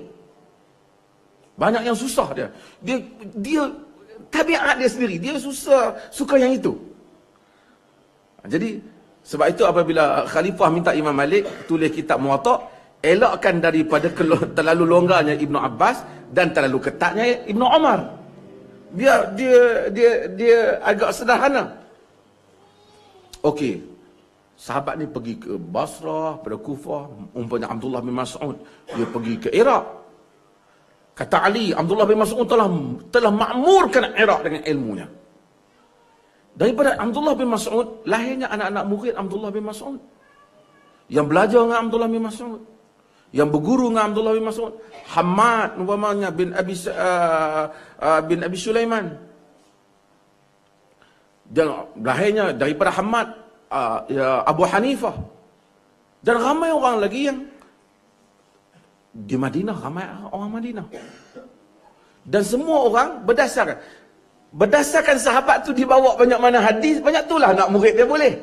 Banyak yang susah dia. Dia tabiat dia sendiri. Dia susah, suka yang itu. Jadi, sebab itu apabila Khalifah minta Imam Malik tulis kitab Muwatta', elakkan daripada terlalu longgarnya Ibnu Abbas dan terlalu ketatnya Ibnu Umar. Dia agak sederhana. Okey. Sahabat ni pergi ke Basrah, pada Kufah, umpamanya Abdullah bin Mas'ud, dia pergi ke Iraq. Kata Ali, Abdullah bin Mas'ud telah makmurkan Iraq dengan ilmunya. Daripada Abdullah bin Mas'ud, lahirnya anak-anak murid Abdullah bin Mas'ud. Yang belajar dengan Abdullah bin Mas'ud. Yang berguru dengan Abdullah bin Mas'ud. Hamad, umpamanya bin Abi Sulaiman. Dan lahirnya daripada Hamad, Abu Hanifah. Dan ramai orang lagi yang di Madinah, ramai orang Madinah. Dan semua orang berdasarkan sahabat tu dibawa banyak mana hadis, banyak itulah nak murid dia boleh.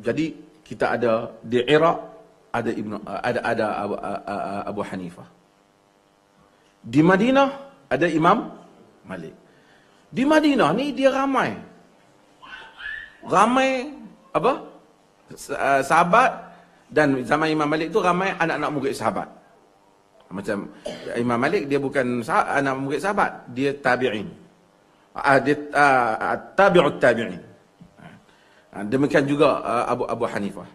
Jadi kita ada di Iraq ada Abu Hanifah. Di Madinah ada Imam Malik. Di Madinah ni dia ramai apa? Sahabat, dan zaman Imam Malik tu ramai anak-anak murid sahabat. Macam Imam Malik dia bukan anak murid sahabat, dia tabi'in. Dia tabi'ut tabi'in. Demikian juga Abu Hanifah.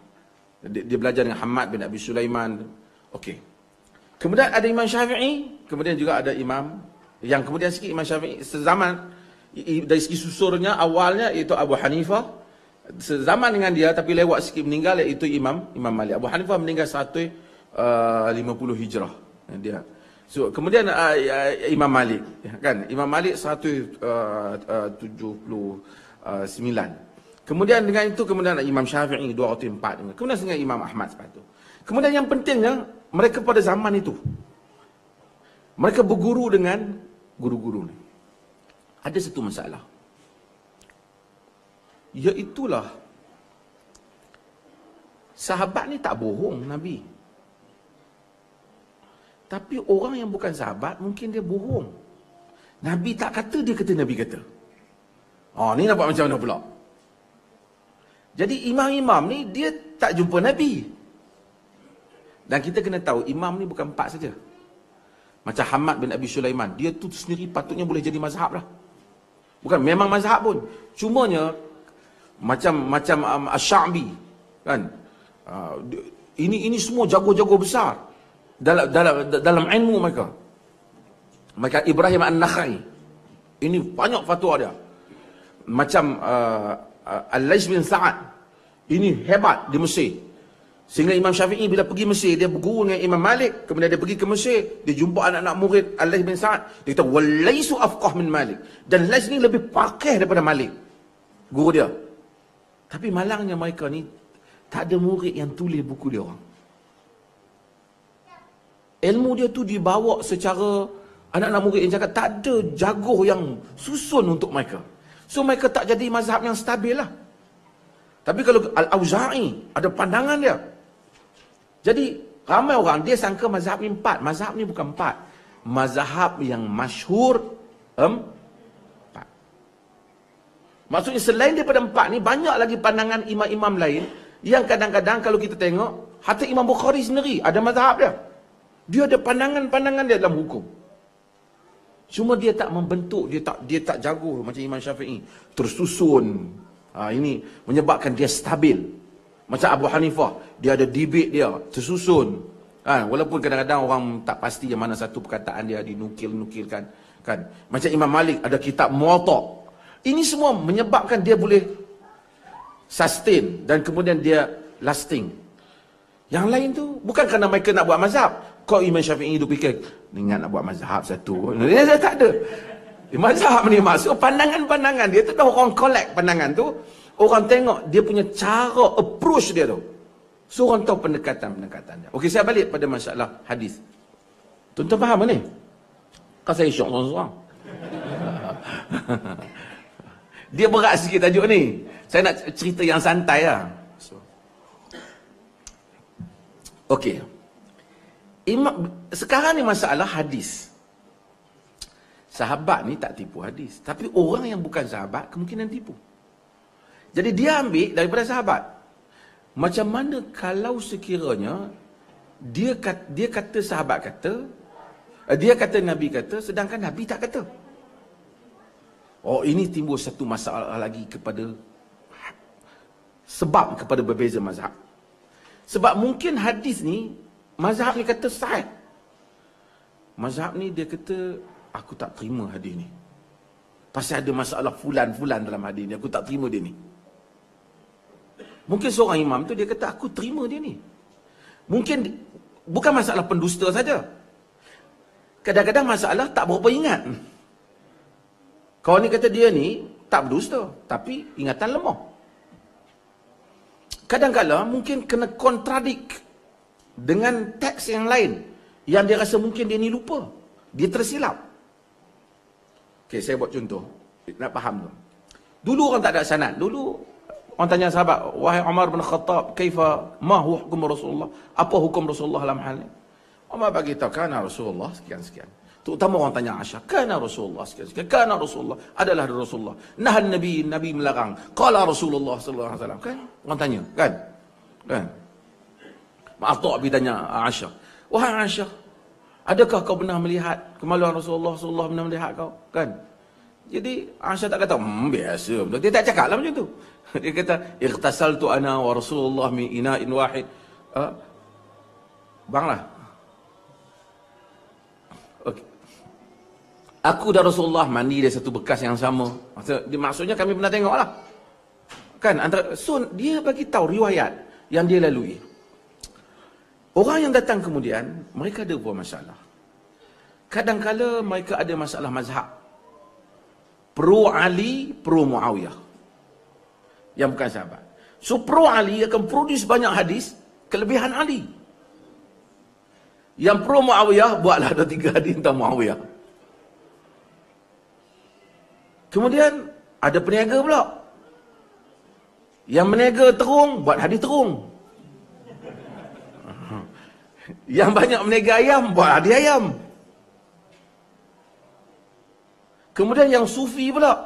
Dia belajar dengan Hamad bin Abi Sulaiman. Okey. Kemudian ada Imam Syafi'i, kemudian juga ada Imam yang kemudian sikit Imam Syafi'i sezaman dari segi susurnya awalnya iaitu Abu Hanifah, sezaman dengan dia tapi lewat sikit meninggal iaitu Imam Malik. Abu Hanifah meninggal 150 Hijrah dia. So kemudian Imam Malik kan, Imam Malik 179. Kemudian dengan itu kemudian Imam Syafi'i 204. Kemudian dengan Imam Ahmad sepatu. Kemudian yang pentingnya mereka pada zaman itu mereka berguru dengan guru-guru ni. Ada satu masalah. Iaitulah sahabat ni tak bohong Nabi. Tapi orang yang bukan sahabat, mungkin dia bohong. Nabi tak kata, dia kata Nabi kata. Ni nampak macam mana pula? Jadi imam-imam ni, dia tak jumpa Nabi. Dan kita kena tahu, imam ni bukan 4 saja. Macam Hamad bin Abi Sulaiman, dia tu sendiri patutnya boleh jadi mazhab lah. Bukan memang mazhab pun. Cumanya, macam Asy-Sya'bi, kan? Ini semua jago-jago besar dalam ilmu mereka. Macam Ibrahim An-Nakhai, ini banyak fatwa dia. Macam Al-Laits bin Sa'ad, ini hebat di Mesir. Sehingga Imam Syafi'i bila pergi Mesir, dia berguru dengan Imam Malik, kemudian dia pergi ke Mesir, dia jumpa anak-anak murid Al-Laits bin Sa'ad, dia kata wal-Laitsu afqah min Malik, dan Laits ni lebih faqih daripada Malik, guru dia. Tapi malangnya mereka ni tak ada murid yang tulis buku dia orang. Ilmu dia tu dibawa secara, anak-anak murid yang cakap, tak ada jago yang susun untuk mereka. So mereka tak jadi mazhab yang stabil lah. Tapi kalau Al-Auza'i ada pandangan dia. Jadi ramai orang dia sangka mazhab ni 4. Mazhab ni bukan 4. Mazhab yang masyhur 4. Maksudnya selain daripada 4 ni, banyak lagi pandangan imam-imam lain yang kadang-kadang kalau kita tengok, hatta Imam Bukhari sendiri ada mazhab dia. Dia ada pandangan-pandangan dia dalam hukum. Cuma dia tak membentuk, dia tak jago macam Imam Syafi'i, tersusun. Ini menyebabkan dia stabil. Macam Abu Hanifah, dia ada debate dia, tersusun. Walaupun kadang-kadang orang tak pasti yang mana satu perkataan dia dinukil-nukilkan. Kan? Macam Imam Malik, ada kitab Muwatta'. Ini semua menyebabkan dia boleh sustain dan kemudian dia lasting. Yang lain tu bukan kerana mereka nak buat mazhab. Kau Imam Syafi'i tu fikir, ingat nak buat mazhab satu. Dia tak ada. Mazhab ni maksud pandangan-pandangan dia tu, dah orang collect pandangan tu. Orang tengok dia punya cara approach dia tu. So orang tahu pendekatan-pendekatan dia. Okey, saya balik pada masalah hadis. Tuan-tuan faham ni? Kan saya syok seorang-seorang. Dia berat sikit tajuk ni. Saya nak cerita yang santai lah. Okey. Sekarang ni masalah hadis. Sahabat ni tak tipu hadis. Tapi orang yang bukan sahabat kemungkinan tipu. Jadi dia ambil daripada sahabat. Macam mana kalau sekiranya dia kata sahabat kata, dia kata Nabi kata, sedangkan Nabi tak kata. Ini timbul satu masalah lagi kepada berbeza mazhab. Sebab mungkin hadis ni, mazhab ni kata sahih. Mazhab ni dia kata, aku tak terima hadis ni. Pasal ada masalah fulan-fulan dalam hadis ni, aku tak terima dia ni. Mungkin seorang imam tu dia kata, aku terima dia ni. Mungkin bukan masalah pendusta saja. Kadang-kadang masalah tak berapa ingat. Kawan ni kata dia ni tak berdusta, tapi ingatan lemah. Kadang-kadang mungkin kena kontradik dengan teks yang lain yang dia rasa mungkin dia ni lupa, dia tersilap. Okey, saya buat contoh nak faham tu. Dulu orang tak ada sanad. Dulu orang tanya sahabat, wahai Umar bin Khattab, kaifa ma huwa hukum Rasulullah? Apa hukum Rasulullah dalam hal ni? Umar bagi tahu, kana Rasulullah sekian-sekian. Terutama orang tanya Aisyah, kana Rasulullah sekian-sekian, kana Rasulullah, adalah Rasulullah. Nahan Nabi melarang. Qala Rasulullah sallallahu alaihi wasallam. Kan? Orang tanya, kan? Ma'atta' bi tanya Aisyah, wahai Aisyah, adakah kau pernah melihat kemaluan Rasulullah sallallahu pernah melihat kau? Kan? Jadi Aisyah tak kata, biasa. Dia tak cakap lah macam tu. Dia kata, ightasaltu ana wa Rasulullah min ina'in wahid. Banglah. Okey. Aku dan Rasulullah mandi dari satu bekas yang sama. Maksudnya kami pernah tengok lah. Kan? So, dia bagi tahu riwayat yang dia lalui. Orang yang datang kemudian, mereka ada buat masalah. Kadang-kala mereka ada masalah mazhab. Pro Ali, pro Muawiyah. Yang bukan sahabat. So, pro Ali akan produce banyak hadis, kelebihan Ali. Yang pro Muawiyah, buatlah 2-3 hadis tentang Muawiyah. Kemudian, ada peniaga pula. Yang meniaga terung, buat hadis terung. Yang banyak meniaga ayam, buat hadiah ayam. Kemudian yang sufi pula,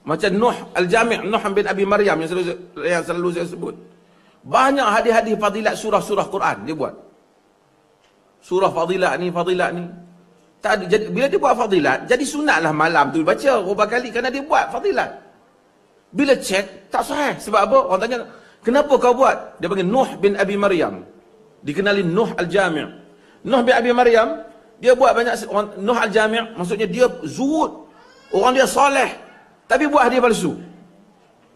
macam Nuh Al-Jami', Nuh bin Abi Maryam yang selalu saya sebut. Banyak hadis-hadis fadilat surah-surah Quran dia buat. Surah fadilat ni. Tak ada, jadi, bila dia buat fadilat, jadi sunatlah malam tu baca berapa kali kerana dia buat fadilat. Bila cek, tak sahih. Sebab apa? Orang tanya, kenapa kau buat? Dia panggil Nuh bin Abi Maryam. Dikenali Nuh Al-Jami'. Nuh bin Abi Maryam, dia buat banyak, Nuh Al-Jami', maksudnya dia zuhud. Orang dia soleh. Tapi buat hadiah palsu.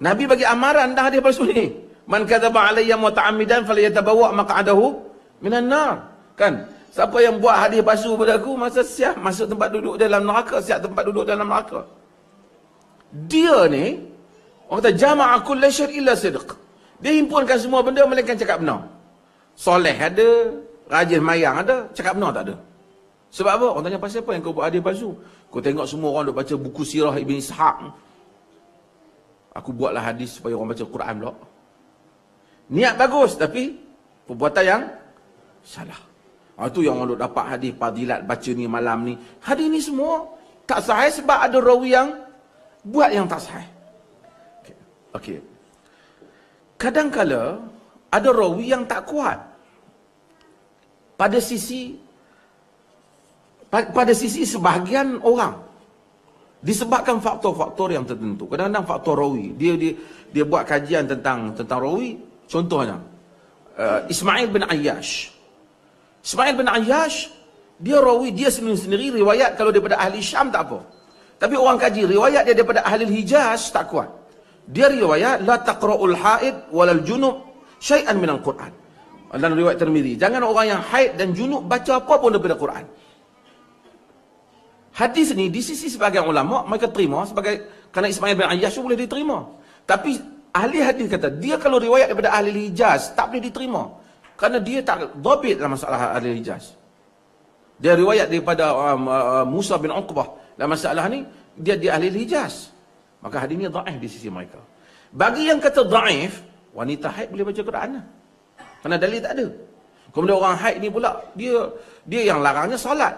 Nabi bagi amaran dah hadiah palsu ni. Man kadzaba alayya muta'ammidan falyatabawa maq'adahu minan nar. Kan? Siapa yang buat hadiah palsu pada aku, masa siap masuk tempat duduk dalam neraka, siap tempat duduk dalam neraka. Dia ni, orang kata jama'a kulli syai' illa sidq. Dia himpunkan semua benda melainkan cakap benar. Soleh ada, rajin mayang ada, cakap benar tak ada. Sebab apa? Orang tanya, pasal apa yang kau buat hadiah palsu? Kau tengok semua orang duk baca buku sirah Ibn Ishaq. Aku buatlah hadis supaya orang baca Quran pula. Niat bagus, tapi perbuatan yang salah. Itu yang orang duk dapat hadis fadilat baca ni malam ni. Hadis ni semua tak sahih sebab ada rawi yang buat yang tak sahih. Okey. Kadang-kala ada rawi yang tak kuat. Pada sisi sebahagian orang, disebabkan faktor-faktor yang tertentu. Kadang-kadang faktor rawi, dia buat kajian tentang rawi. Contohnya Ismail bin Ayyash. Ismail bin Ayyash, dia rawi, dia sendiri riwayat kalau daripada ahli Syam tak apa. Tapi orang kaji riwayat dia daripada ahli Hijaz tak kuat. Dia riwayat la taqra'ul haid walal junub syai'an minal Quran. Dalam riwayat Tirmizi, jangan orang yang haid dan junub baca apa pun daripada Quran. Hadis ni di sisi sebagian ulama mereka terima sebagai kerana Ismail bin Ayyash boleh diterima. Tapi ahli hadis kata dia kalau riwayat daripada ahli Hijaz tak boleh diterima. Kerana dia tak dhabit dalam masalah ahli Hijaz. Dia riwayat daripada Musa bin Uqbah dalam masalah ni dia ahli Hijaz. Maka hadis ni dhaif di sisi mereka. Bagi yang kata dhaif, wanita haid boleh baca Quran lah. Kerana dalil tak ada. Kemudian orang haid ni pula dia yang larangnya solat.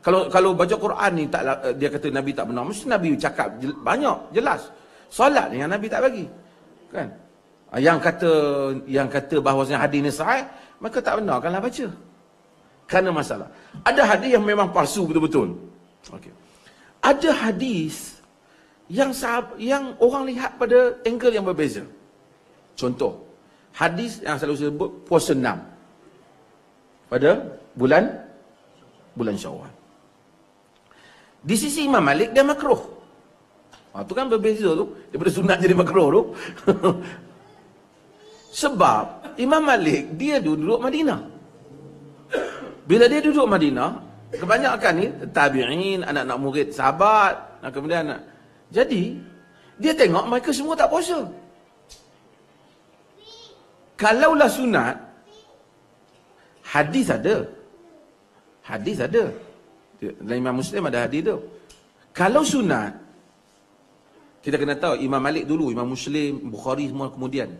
Kalau baca Quran ni tak, dia kata Nabi tak benar, mesti Nabi cakap banyak jelas. Solat ni yang Nabi tak bagi. Kan? Yang kata bahawasanya hadis ni sahih, maka tak benarkanlah baca. Kerana masalah. Ada hadis yang memang palsu betul-betul. Okey. Ada hadis yang orang lihat pada angle yang berbeza. Contoh, hadis yang selalu saya sebut puasa 6 pada bulan Syawal. Di sisi Imam Malik dia makruh. Itu kan berbeza tu daripada sunat jadi makruh tu. Sebab Imam Malik dia duduk Madinah. Bila dia duduk Madinah, kebanyakan ni tabi'in, anak-anak murid sahabat, kemudian jadi dia tengok mereka semua tak puasa. Kalaulah sunat, hadis ada. Dalam Imam Muslim ada hadis tu. Kalau sunat, kita kena tahu Imam Malik dulu, Imam Muslim, Bukhari semua kemudian.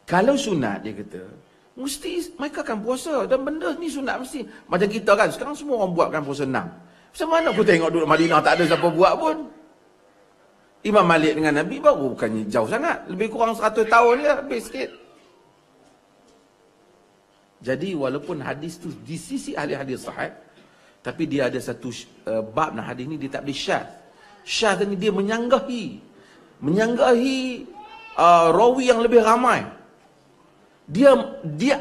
Kalau sunat dia kata, mesti mereka akan puasa dan benda ni sunat mesti. Macam kita kan, sekarang semua orang buatkan puasa 6. Macam mana aku tengok duduk Madinah tak ada siapa buat pun. Imam Malik dengan Nabi baru bukannya jauh sangat, lebih kurang 100 tahun je, lebih sikit. Jadi walaupun hadis tu di sisi ahli hadis sahih, tapi dia ada satu bab dalam hadis ni dia tak boleh syadz. Syadz ni dia menyanggahi rawi yang lebih ramai. Dia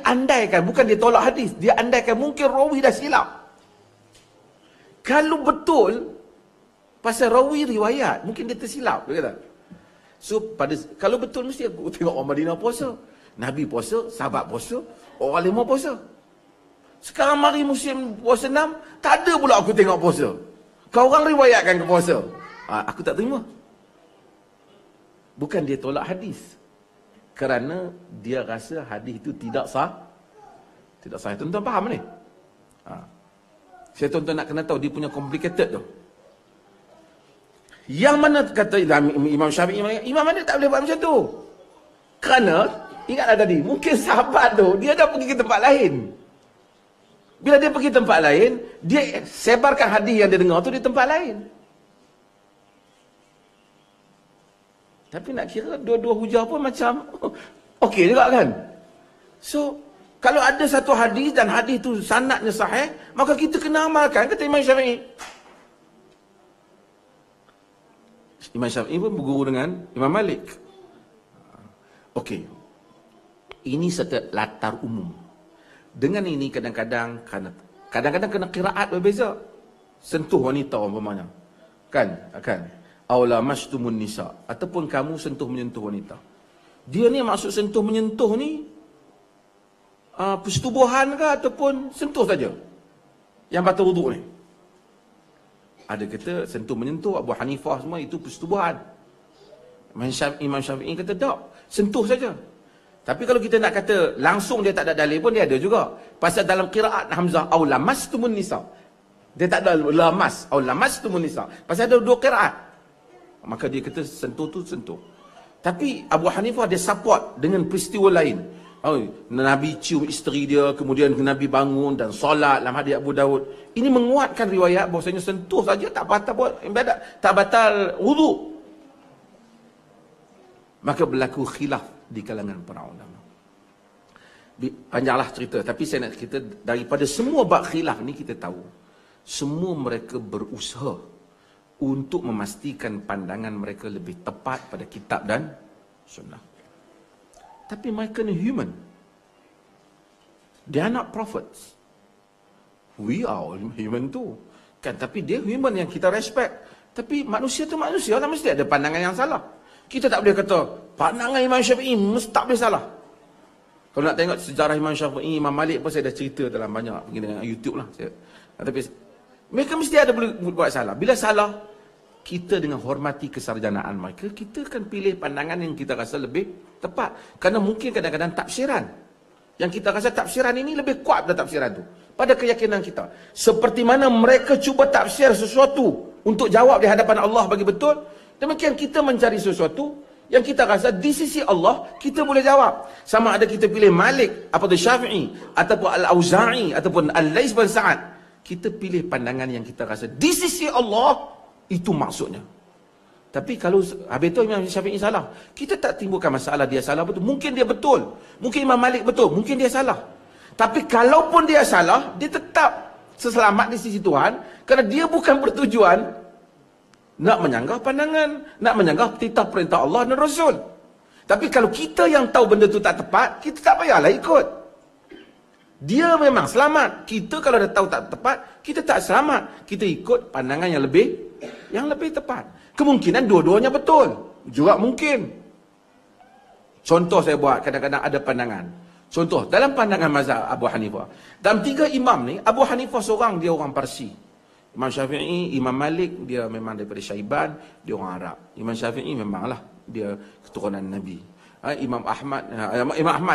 andaikan, bukan dia tolak hadis, dia andaikan mungkin rawi dah silap. Kalau betul pasal rawi riwayat, mungkin dia tersilap, dia kata. So kalau betul mesti aku tengok orang Madinah puasa, Nabi puasa, sahabat puasa, orang lima puasa. Sekarang mari musim puasa 6, tak ada pula aku tengok puasa. Kau orang riwayatkan ke puasa. Aku tak terima. Bukan dia tolak hadis, kerana dia rasa hadis itu tidak sah. Tidak sah. Tuan-tuan faham ni? Saya tuan-tuan nak kena tahu dia punya complicated tu. Yang mana kata Imam Syafi'i, Imam Malik tak boleh buat macam tu. Kerana Ingatlah tadi, mungkin sahabat tu, dia dah pergi ke tempat lain. Bila dia pergi tempat lain, dia sebarkan hadis yang dia dengar tu di tempat lain. Tapi nak kira dua-dua hujah pun macam okey juga kan? So, kalau ada satu hadis dan hadis tu sanadnya sahih, maka kita kena amalkan, kata Imam Syafi'i. Imam Syafi'i pun berguru dengan Imam Malik. Okey. Ini satu latar umum. Dengan ini kadang-kadang kena qiraat berbeza. Sentuh wanita umpamanya. Kan? Aula mastumun nisa, ataupun kamu menyentuh wanita. Dia ni maksud sentuh menyentuh ni persetubuhan ke ataupun sentuh saja yang batal wuduk ni? Ada kata sentuh menyentuh, Abu Hanifah semua itu persetubuhan. Imam Syafi'i kata tak, sentuh saja. Tapi kalau kita nak kata langsung dia tak ada dalil pun dia ada juga. Pasal dalam qiraat Hamzah au lamastumun nisa, dia tak ada lamas au lamastumun nisa. Pasal ada dua qiraat. Maka dia kata sentuh tu sentuh. Tapi Abu Hanifah dia support dengan peristiwa lain. Nabi cium isteri dia, kemudian Nabi bangun dan solat dalam hadis Abu Daud. Ini menguatkan riwayat bahawasanya sentuh saja tak batal buat ibadat, tak batal wuduk. Maka berlaku khilaf di kalangan para ulama. Panjanglah cerita, tapi saya nak kita daripada semua bab khilaf ni kita tahu semua mereka berusaha untuk memastikan pandangan mereka lebih tepat pada kitab dan sunnah. Tapi mereka ni human. They are not prophets. We are all human too. Kan, tapi dia human yang kita respect. Tapi manusia tu manusia lah, mesti ada pandangan yang salah. Kita tak boleh kata pandangan Imam Syafi'i mesti tak boleh salah. Kalau nak tengok sejarah Imam Syafi'i, Imam Malik pun saya dah cerita dalam banyak dengan YouTube lah. Tapi mereka mesti ada boleh buat salah. Bila salah, kita dengan hormati kesarjanaan mereka, kita akan pilih pandangan yang kita rasa lebih tepat. Kerana mungkin kadang-kadang tafsiran yang kita rasa tafsiran ini lebih kuat pada tafsiran tu, pada keyakinan kita. Seperti mana mereka cuba tafsir sesuatu untuk jawab di hadapan Allah bagi betul, demikian kita mencari sesuatu yang kita rasa di sisi Allah kita boleh jawab. Sama ada kita pilih Malik atau Syafi'i ataupun Al-Auza'i ataupun Al-Lais bin Sa'ad, kita pilih pandangan yang kita rasa di sisi Allah itu maksudnya. Tapi kalau habis tu Imam Syafi'i salah, kita tak timbulkan masalah dia salah betul. Mungkin dia betul, mungkin Imam Malik betul, mungkin dia salah. Tapi kalaupun dia salah, dia tetap selamat di sisi Tuhan, kerana dia bukan bertujuan nak menyanggah pandangan, nak menyanggah titah perintah Allah dan Rasul. Tapi kalau kita yang tahu benda tu tak tepat, kita tak payahlah ikut. Dia memang selamat. Kita kalau dah tahu tak tepat, kita tak selamat. Kita ikut pandangan yang lebih tepat. Kemungkinan dua-duanya betul juga mungkin. Contoh saya buat, kadang-kadang ada pandangan. Contoh, dalam pandangan mazhab Abu Hanifah, dalam tiga imam ni, Abu Hanifah seorang dia orang Parsi. Imam Syafi'i, Imam Malik dia memang daripada Syaiban, dia orang Arab. Imam Syafi'i memanglah dia keturunan Nabi. Imam Ahmad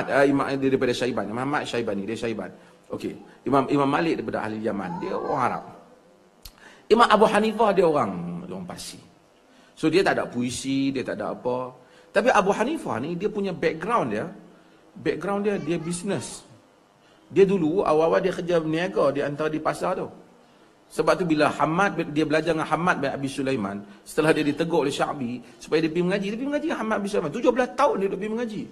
dia daripada Syaiban. Imam Ahmad Syaibani, dia Syaiban. Okey. Imam Malik daripada ahli Yaman, dia orang Arab. Imam Abu Hanifah dia orang Parsi. So dia tak ada puisi, dia tak ada apa. Tapi Abu Hanifah ni dia punya background dia business. Dia dulu awal-awal dia kerja berniaga di antara di pasar tu. Sebab tu bila dia belajar dengan Hamad bin Abi Sulaiman, setelah dia ditegur oleh Sya'bi supaya dia pergi mengaji, dengan Hamad bin Sulaiman. 17 tahun dia pergi mengaji.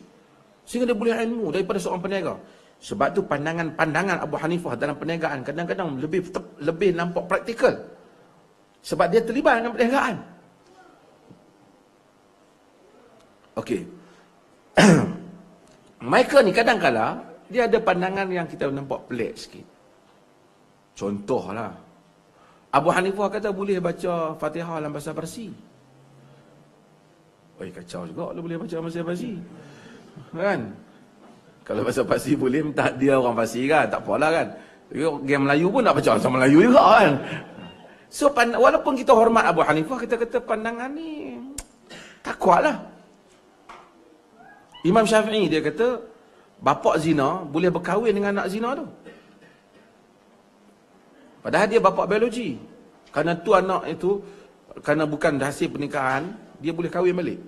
Sehingga dia boleh ilmu daripada seorang peniaga. Sebab tu pandangan Abu Hanifah dalam perniagaan kadang-kadang lebih nampak praktikal. Sebab dia terlibat dengan perniagaan. Okey. Mereka ni kadang-kadang dia ada pandangan yang kita nampak pelik sikit. Contohlah, Abu Hanifah kata boleh baca Fatihah dalam bahasa Parsi. Kacau juga boleh baca bahasa Parsi. Kan? Kalau bahasa Parsi boleh, tak dia orang Parsi kan, tak apalah kan. Game Melayu pun nak baca bahasa Melayu juga kan. So walaupun kita hormat Abu Hanifah, kita kata pandangan ni tak kuatlah. Imam Syafi'i dia kata bapa zina boleh berkahwin dengan anak zina tu. Padahal dia bapa biologi. Kerana tu anak itu, kerana bukan hasil pernikahan, dia boleh kahwin balik.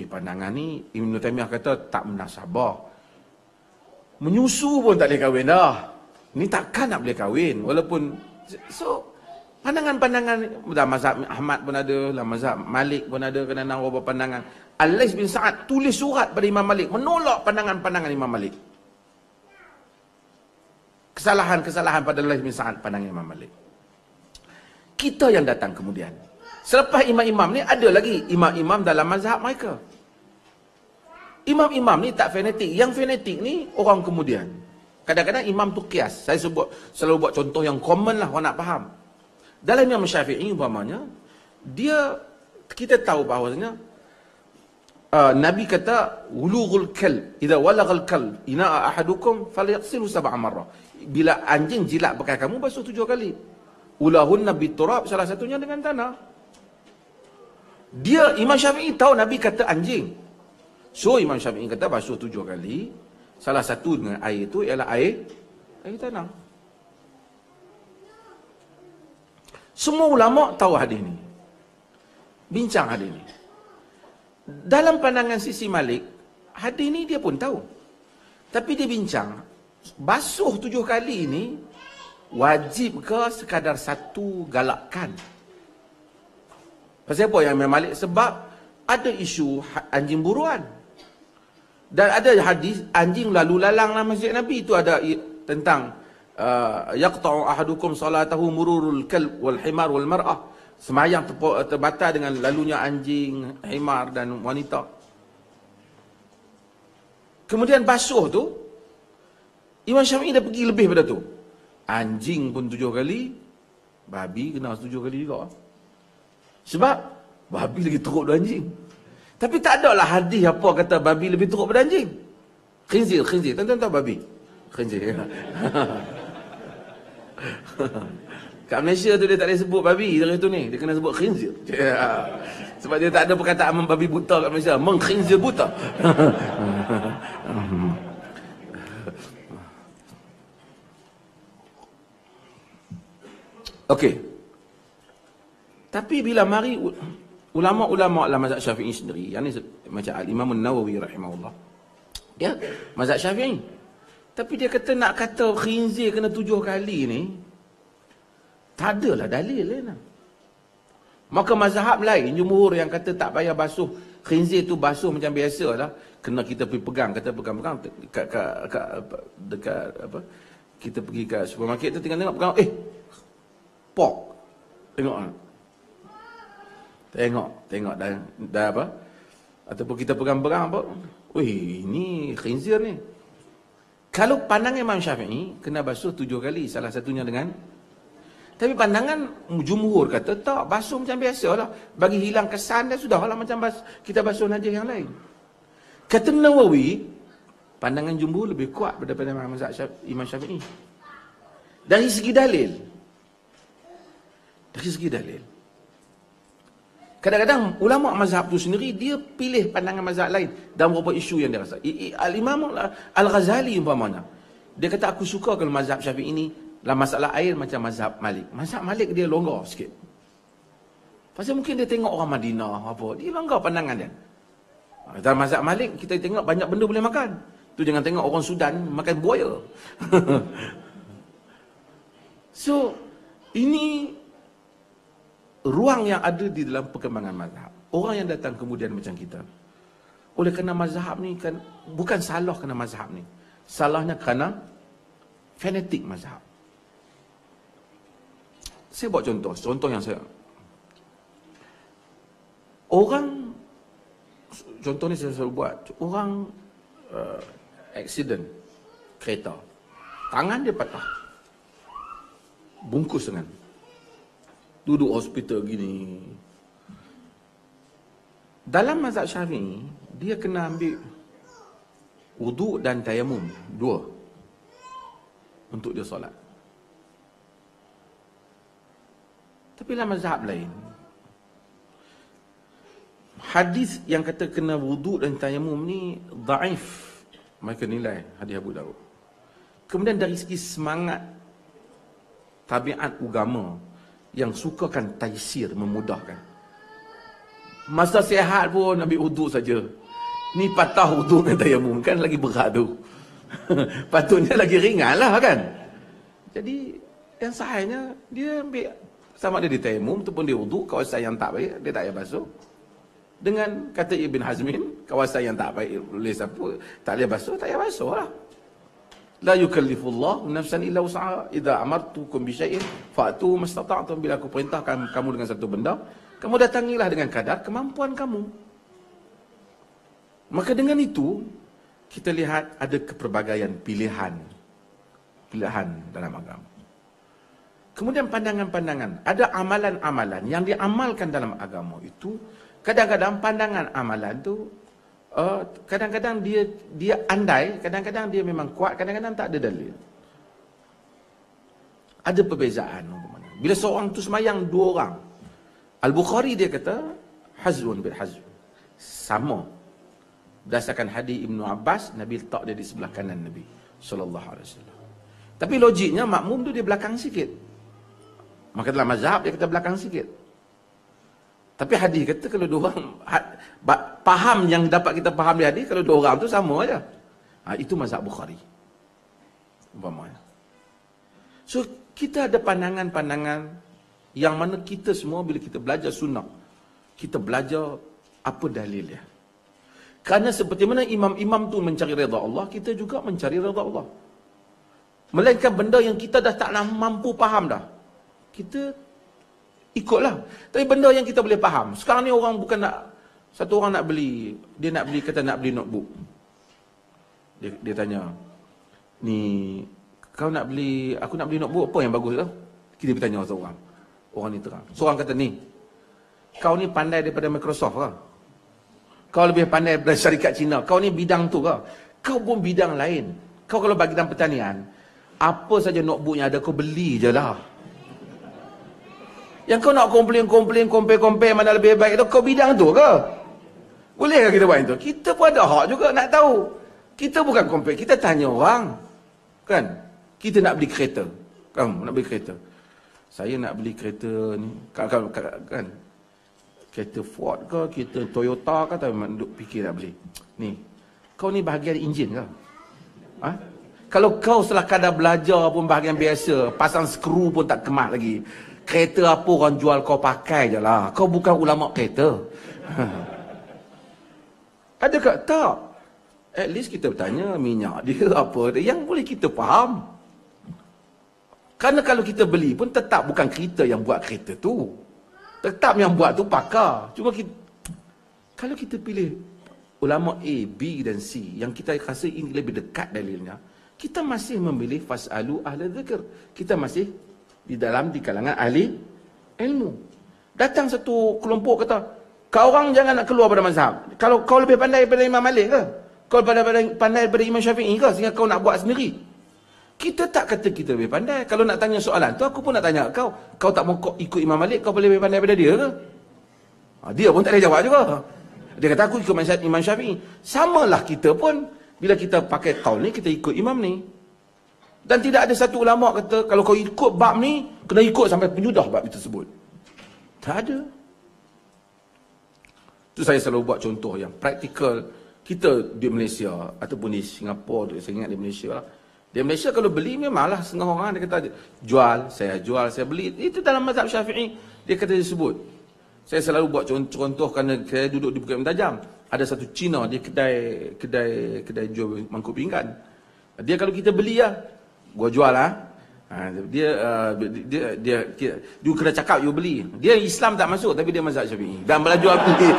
pandangan ni Ibn Taymiyah kata tak munasabah. Menyusu pun tak boleh kahwin dah. Ni takkan nak boleh kahwin. Walaupun, so, pandangan-pandangan, dah mazhab Ahmad pun ada, lah mazhab Malik pun ada, kena beberapa pandangan. Al-Laits bin Sa'ad tulis surat pada Imam Malik, menolak pandangan-pandangan Imam Malik. Kesalahan-kesalahan pada Al-Laits bin Sa'ad, pandangan Imam Malik. Kita yang datang kemudian. Selepas imam-imam ni, ada lagi imam-imam dalam mazhab mereka. Imam-imam ni tak fanatik. Yang fanatik ni orang kemudian. Kadang-kadang imam tu kias. Saya selalu buat contoh yang common lah, orang nak faham. Dalam Imam Syafi'i umpamanya, kita tahu bahawasanya Nabi kata wulughul kalb idza walaghal kalb ina'a ahadukum falyaghsilhu sab'a marrah. Bila anjing jilat bekas kamu, basuh 7 kali. Ulahunna biturab, salah satunya dengan tanah. Imam Syafi'i tahu Nabi kata anjing. So Imam Syafi'i kata basuh 7 kali. Salah satu dengan air itu ialah air tanah. Semua ulama tahu hadis ni. Bincang hadis ni. Dalam pandangan sisi Malik, hadis ni dia pun tahu. Tapi dia bincang, basuh 7 kali ni wajib ke sekadar satu galakan? Pasal apa yang Imam Malik? Sebab ada isu anjing buruan. Dan ada hadis anjing lalu lalang dalam masjid Nabi. Itu ada tentang yaqta'u ahadukum salatahu mururul kalb wal himar wal mar'ah. Semayang terbatal dengan lalunya anjing, himar dan wanita. Kemudian basuh tu, Imam Syafi'i dah pergi lebih pada tu. Anjing pun 7 kali, babi kena 7 kali juga. Sebab babi lagi teruk daripada anjing. Tapi tak ada lah hadis apa kata babi lebih teruk daripada anjing. Khinzir. Tuan-tuan tahu babi? Khinzir. Kat Malaysia tu dia tak boleh sebut babi dari tu ni. Dia kena sebut khinzir. Sebab dia tak ada perkataan babi buta kat Malaysia. Mengkhinzir buta. Okey. Tapi bila mari ulama-ulama dalam mazhab Syafi'i sendiri, yang ni macam Al-Imam An-Nawawi rahimahullah. Dia mazhab Syafi'i. Tapi dia kata nak kata khinzir kena 7 kali ni, tak adalah dalil lain. Maka mazhab lain, jumhur yang kata tak payah basuh, khinzir tu basuh macam biasa lah. Kena kita pergi pegang, kata pegang-pegang dekat apa? Kita pergi ke supermarket tu tinggal tengok pegang, pork. Tengok dah apa? Ataupun kita pegang-pegang apa? Wih, ini khinzir ni. Kalau pandangan Imam Syafi'i, kena basuh 7 kali, salah satunya dengan. Tapi pandangan jumhur kata, tak, basuh macam biasa lah. Bagi hilang kesan dah sudah lah macam kita basuh najis yang lain. Kata Nawawi, pandangan jumhur lebih kuat daripada Imam Syafi'i. Dari segi dalil. Kadang-kadang ulama mazhab tu sendiri, dia pilih pandangan mazhab lain dalam beberapa isu yang dia rasa. Al-Imam Al-Ghazali umpamanya, dia kata aku suka kalau mazhab Syafi'i ini dalam masalah air macam mazhab Malik. Mazhab Malik dia longgar sikit. Pasal mungkin dia tengok orang Madinah apa, dia longgar pandangan dia. Dalam mazhab Malik kita tengok banyak benda boleh makan. Tu jangan tengok orang Sudan makan buaya. So ini ruang yang ada di dalam perkembangan mazhab. Orang yang datang kemudian macam kita, oleh kerana mazhab ni kan, bukan salah kerana mazhab ni, salahnya kerana fanatik mazhab. Saya buat contoh yang saya, orang, contoh ni saya selalu buat, orang accident kereta, tangan dia patah, bungkus dengan, duduk hospital gini. Dalam mazhab Syafi'i, dia kena ambil wuduk dan tayamum, 2 untuk dia solat. Tapi dalam mazhab lain, hadis yang kata kena wuduk dan tayamum ni dhaif, mereka nilai hadis Abu Daud. Kemudian dari segi semangat tabiat agama yang sukakan taisir, memudahkan, Masa sihat pun ambil wuduk saja. Ni patah wuduk dengan tayamum, kan lagi berat tu. Patutnya lagi ringan lah kan. Jadi yang sahihnya dia ambil, sama ada di tayamum ataupun di wuduk, kawasan yang tak baik dia tak payah basuh. Dengan kata Ibn Hazmin, kawasan yang tak baik boleh siapa tak boleh basuh, tak payah basuh lah. La yukallifullahu nafsan illa wus'aha. Idza amartukum bi syai'in fa'tu mastata'tum. Bila aku perintahkan kamu dengan satu benda, kamu datangilah dengan kadar kemampuan kamu. Maka dengan itu kita lihat ada kepelbagaian pilihan dalam agama. Kemudian pandangan-pandangan, ada amalan-amalan yang diamalkan dalam agama itu. Kadang-kadang pandangan amalan tu kadang-kadang dia andai, kadang-kadang dia memang kuat, kadang-kadang tak ada dalil. Ada perbezaan. Bila seorang tu semayang 2 orang, Al-Bukhari dia kata hazrun bil hazr, sama. Berdasarkan hadis Ibnu Abbas, Nabi letak dia di sebelah kanan Nabi sallallahu alaihi wasallam. Tapi logiknya makmum tu dia belakang sikit. Maka dalam mazhab dia kata belakang sikit. Tapi hadis kata kalau 2 orang faham yang dapat kita faham di hadis, kalau 2 orang tu sama aja. Itu mazhab Bukhari. Umpamanya. So kita ada pandangan-pandangan yang mana kita semua bila kita belajar sunnah, kita belajar apa dalilnya. Kerana seperti mana imam-imam tu mencari redha Allah, kita juga mencari redha Allah. Melainkan benda yang kita dah tak mampu faham dah, kita ikutlah. Tapi benda yang kita boleh faham. Sekarang ni orang bukan nak, satu orang nak beli, dia nak beli, kata nak beli notebook. Dia tanya, ni kau nak beli, aku nak beli notebook apa yang bagus lah? Kita bertanya seorang. Orang ni terang. Seorang kata ni, kau ni pandai daripada Microsoft ke? Kau lebih pandai daripada syarikat Cina. Kau ni bidang tu ke? Kau pun bidang lain. Kau kalau bagi dalam pertanian, apa saja notebook yang ada kau beli je lah. Yang kau nak compare mana lebih baik tu, kau bidang tu ke? Boleh ke kita buat itu? Kita pun ada hak juga nak tahu. Kita bukan compare, kita tanya orang. Kan? Kita nak beli kereta. Kamu nak beli kereta. Saya nak beli kereta ni. Kan? Kereta Ford ke, kereta Toyota ke, atau memang duk fikir nak beli. Ni. Kau ni bahagian enjin ke? Ha? Kalau kau setelah kadar belajar pun bahagian biasa, pasang skru pun tak kemas lagi. Kereta apa orang jual kau pakai je lah. Kau bukan ulama kereta. Ada ke? Tak. At least kita bertanya minyak dia apa dia yang boleh kita faham. Kerana kalau kita beli pun tetap bukan kita yang buat kereta tu. Tetap yang buat tu pakar. Cuma kita, kalau kita pilih ulama A, B dan C yang kita rasa ini lebih dekat dalilnya, kita masih memilih fas'alu ahla dzikr. Kita masih di kalangan ahli ilmu. Datang satu kelompok kata, kau orang jangan nak keluar pada mazhab. Kalau kau lebih pandai daripada Imam Malik ke? Kau pandai daripada Imam Syafi'i ke? Sehingga kau nak buat sendiri. Kita tak kata kita lebih pandai. Kalau nak tanya soalan tu, aku pun nak tanya kau. Kau tak mau ikut Imam Malik, kau boleh lebih pandai daripada dia ke? Dia pun tak boleh jawab juga. Dia kata aku ikut Imam Syafi'i. Samalah kita pun. Bila kita pakai kaul ni, kita ikut imam ni. Dan tidak ada satu ulama kata, kalau kau ikut bab ni, kena ikut sampai penyudah bab itu tersebut. Tak ada. Itu saya selalu buat contoh yang praktikal. Kita di Malaysia, ataupun di Singapura, saya ingat di Malaysia lah. Di Malaysia kalau beli memanglah setengah orang dia kata, jual, saya beli. Itu dalam mazhab Syafi'i, dia kata disebut. Saya selalu buat contoh kerana saya duduk di Bukit Mentajam. Ada satu Cina, dia kedai jual mangkuk pinggan. Dia kalau kita beli lah, gua jual lah. Dia kena cakap you beli. Dia Islam tak masuk tapi dia mazhab Syafi'i. Dan malah jual beli.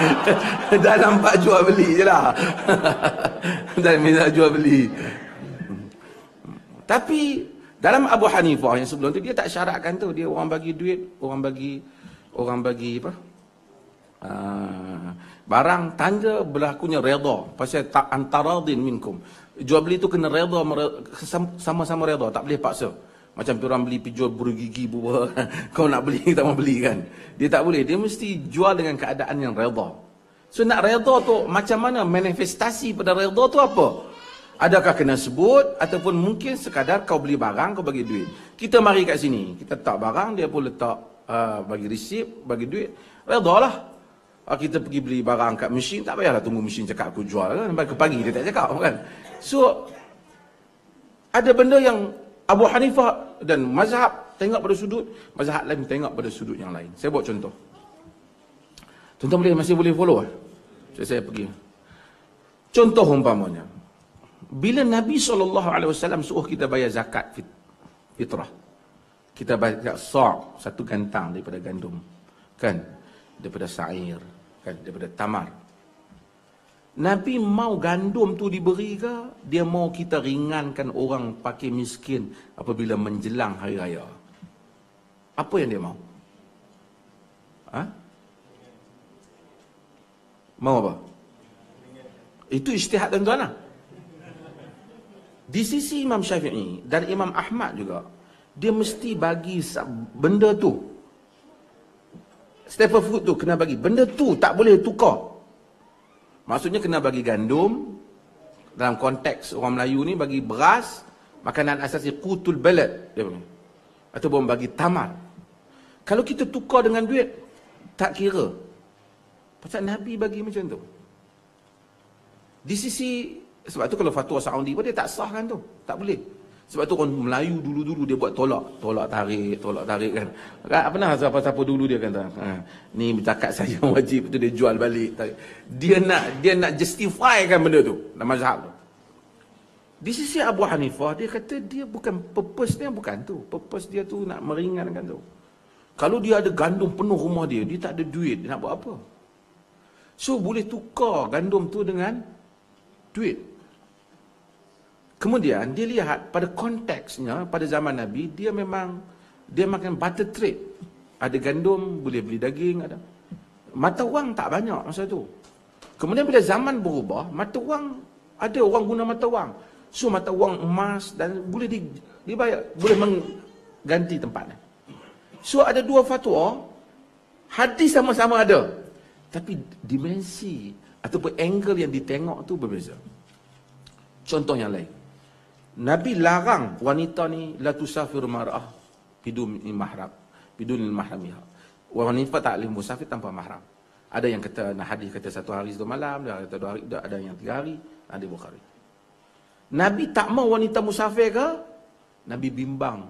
Dalam bab jual beli je lah. Dan mazhab jual beli. Tapi dalam Abu Hanifah yang sebelum tu dia tak syaratkan tu. Dia orang bagi duit, orang bagi apa? Barang tanda berlakunya redha. Pasal tak antaradin minkum. Jual beli tu kena redha, sama-sama redha, tak boleh paksa. Macam orang beli jual bergigi buah. Kau nak beli, tak mau beli kan. Dia tak boleh. Dia mesti jual dengan keadaan yang redha. So nak redha tu macam mana? Manifestasi pada redha tu apa? Adakah kena sebut ataupun mungkin sekadar kau beli barang, kau bagi duit. Kita mari kat sini, kita letak barang, dia pun letak bagi resip, bagi duit. Redha lah. Kita pergi beli barang kat mesin, tak payahlah tunggu mesin cakap aku jual kan. Ke pagi dia tak cakap kan. So, ada benda yang Abu Hanifah dan mazhab tengok pada sudut, mazhab lain tengok pada sudut yang lain. Saya buat contoh. Tuan-tuan masih boleh follow kan? Saya pergi. Contoh umpamanya, bila Nabi SAW suruh kita bayar zakat fitrah, kita bayar sa', satu gantang daripada gandum, kan? Daripada sa'ir, kan? Daripada tamar. Nabi mau gandum tu diberi ke? Dia mau kita ringankan orang pakai miskin apabila menjelang hari raya? Apa yang dia mau? Mau apa? Itu ijtihad tuan-tuan lah. Di sisi Imam Syafi'i dan Imam Ahmad juga, dia mesti bagi benda tu, staple food tu kena bagi. Benda tu tak boleh tukar. Maksudnya kena bagi gandum. Dalam konteks orang Melayu ni bagi beras, makanan asasi qutul balad dia panggil. Ataupun bagi tamar. Kalau kita tukar dengan duit, tak kira. Pasal Nabi bagi macam tu. Di sisi, sebab tu kalau fatwa Saudi pun dia tak sah kan tu. Tak boleh. Sebab tu orang Melayu dulu-dulu dia buat tolak tarik kan. Apa nak siapa-siapa dulu dia kata, ni zakat saya wajib, tu dia jual balik. Dia nak justify kan benda tu dalam mazhab tu. Di sisi Abu Hanifah dia kata dia bukan, purpose dia bukan tu. Purpose dia tu nak meringankan tu. Kalau dia ada gandum penuh rumah dia tak ada duit, dia nak buat apa? So boleh tukar gandum tu dengan duit. Kemudian dia lihat pada konteksnya pada zaman Nabi, dia makan butter trade. Ada gandum, boleh beli daging, ada. Mata wang tak banyak masa tu. Kemudian bila zaman berubah, mata wang, ada orang guna mata wang. So mata wang emas dan boleh dibayar, boleh mengganti tempatnya. So ada dua fatwa, hadis sama-sama ada, tapi dimensi ataupun angle yang ditengok tu berbeza. Contoh yang lain. Nabi larang wanita ni la tusafir mar'ah bidun mahram, bidun mahramiha. Wanita tak boleh musafir tanpa mahram. Ada yang kata, hadis kata 1 hari 1 malam, ada yang kata 2 hari, ada yang 3 hari, ada Bukhari. Nabi tak mau wanita musafir ke? Nabi bimbang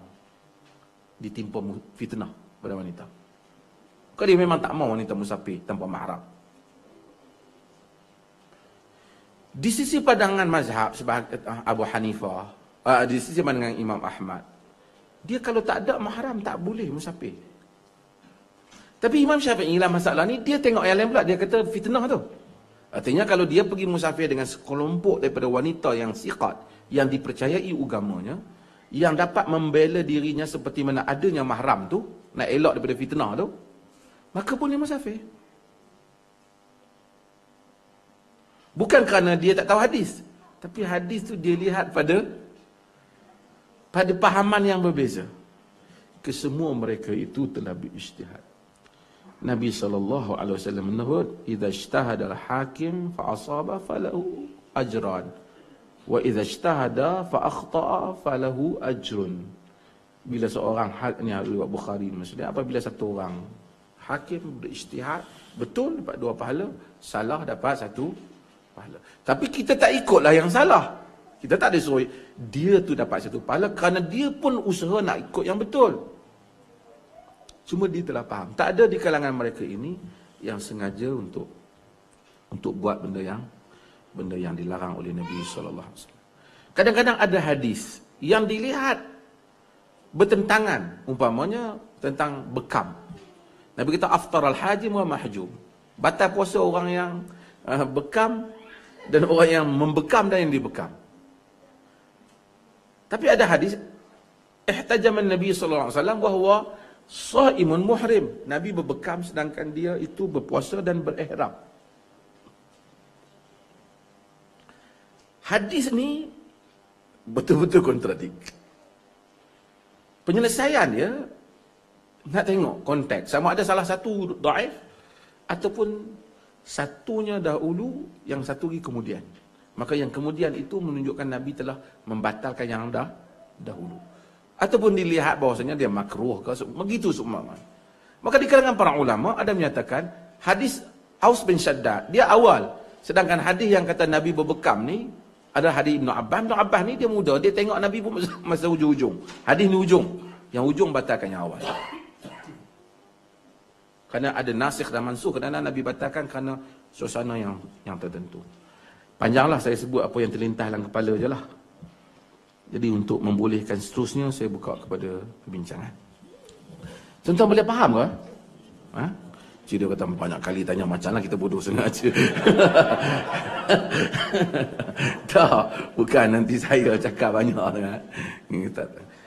ditimpa fitnah pada wanita. Kau dia memang tak mau wanita musafir tanpa mahram. Di sisi pandangan mazhab sebagai Abu Hanifah, di sisi pandangan Imam Ahmad, dia kalau tak ada mahram tak boleh musafir. Tapi Imam Syafi'i lah masalah ni, dia tengok yang lain pula, dia kata fitnah tu. Artinya kalau dia pergi musafir dengan sekelompok daripada wanita yang siqat, yang dipercayai agamanya, yang dapat membela dirinya seperti mana adanya mahram tu, nak elak daripada fitnah tu, maka boleh musafir. Bukan kerana dia tak tahu hadis, tapi hadis tu dia lihat pada pahaman yang berbeza. Kesemua mereka itu telah berijtihad. Nabi SAW menyebut, "Idza ijtahada al-hakim fa asaba falahu ajran, wa idza ijtahada fa akhta'a falahu ajrun." Bila seorang ni riwayat Bukhari Muslim, apabila satu orang hakim berijtihad, betul dapat 2 pahala, salah dapat 1 pahala. Tapi kita tak ikutlah yang salah. Kita tak ada suruh dia tu dapat 1 pahala kerana dia pun usaha nak ikut yang betul. Cuma dia telah faham. Tak ada di kalangan mereka ini yang sengaja untuk buat benda yang dilarang oleh Nabi SAW. Kadang-kadang ada hadis yang dilihat bertentangan, umpamanya tentang bekam. Nabi kata aftar al-hajim wa mahjum. Batal puasa orang yang bekam dan orang yang membekam dan yang dibekam. Tapi ada hadis ihtajaman Nabi sallallahu alaihi wasallam wa huwa shaimun muhrim. Nabi berbekam sedangkan dia itu berpuasa dan berihram. Hadis ni betul-betul kontradik. Penyelesaian dia nak tengok konteks, sama ada salah satu dhaif ataupun satunya dahulu, yang satu lagi kemudian. Maka yang kemudian itu menunjukkan Nabi telah membatalkan yang dahulu. Ataupun dilihat bahawasanya dia makruh ke, begitu seumpama. Maka di kalangan para ulama ada menyatakan hadis Aus bin Shaddad, dia awal. Sedangkan hadis yang kata Nabi berbekam ni ada hadis Ibn Abbas. Ibn Abbas ni dia muda, dia tengok Nabi pun masa hujung-hujung. Hadis ni hujung. Yang hujung batalkan yang awal. Kerana ada nasikh dan mansukh, kerana Nabi batalkan kerana suasana yang tertentu. Panjanglah saya sebut apa yang terlintas dalam kepala je lah. Jadi untuk membolehkan seterusnya, saya buka kepada perbincangan. Tuan-tuan boleh faham ke? Ha? Cik dia kata banyak kali tanya macam lah kita bodoh sengaja. Tak, bukan nanti saya cakap banyak.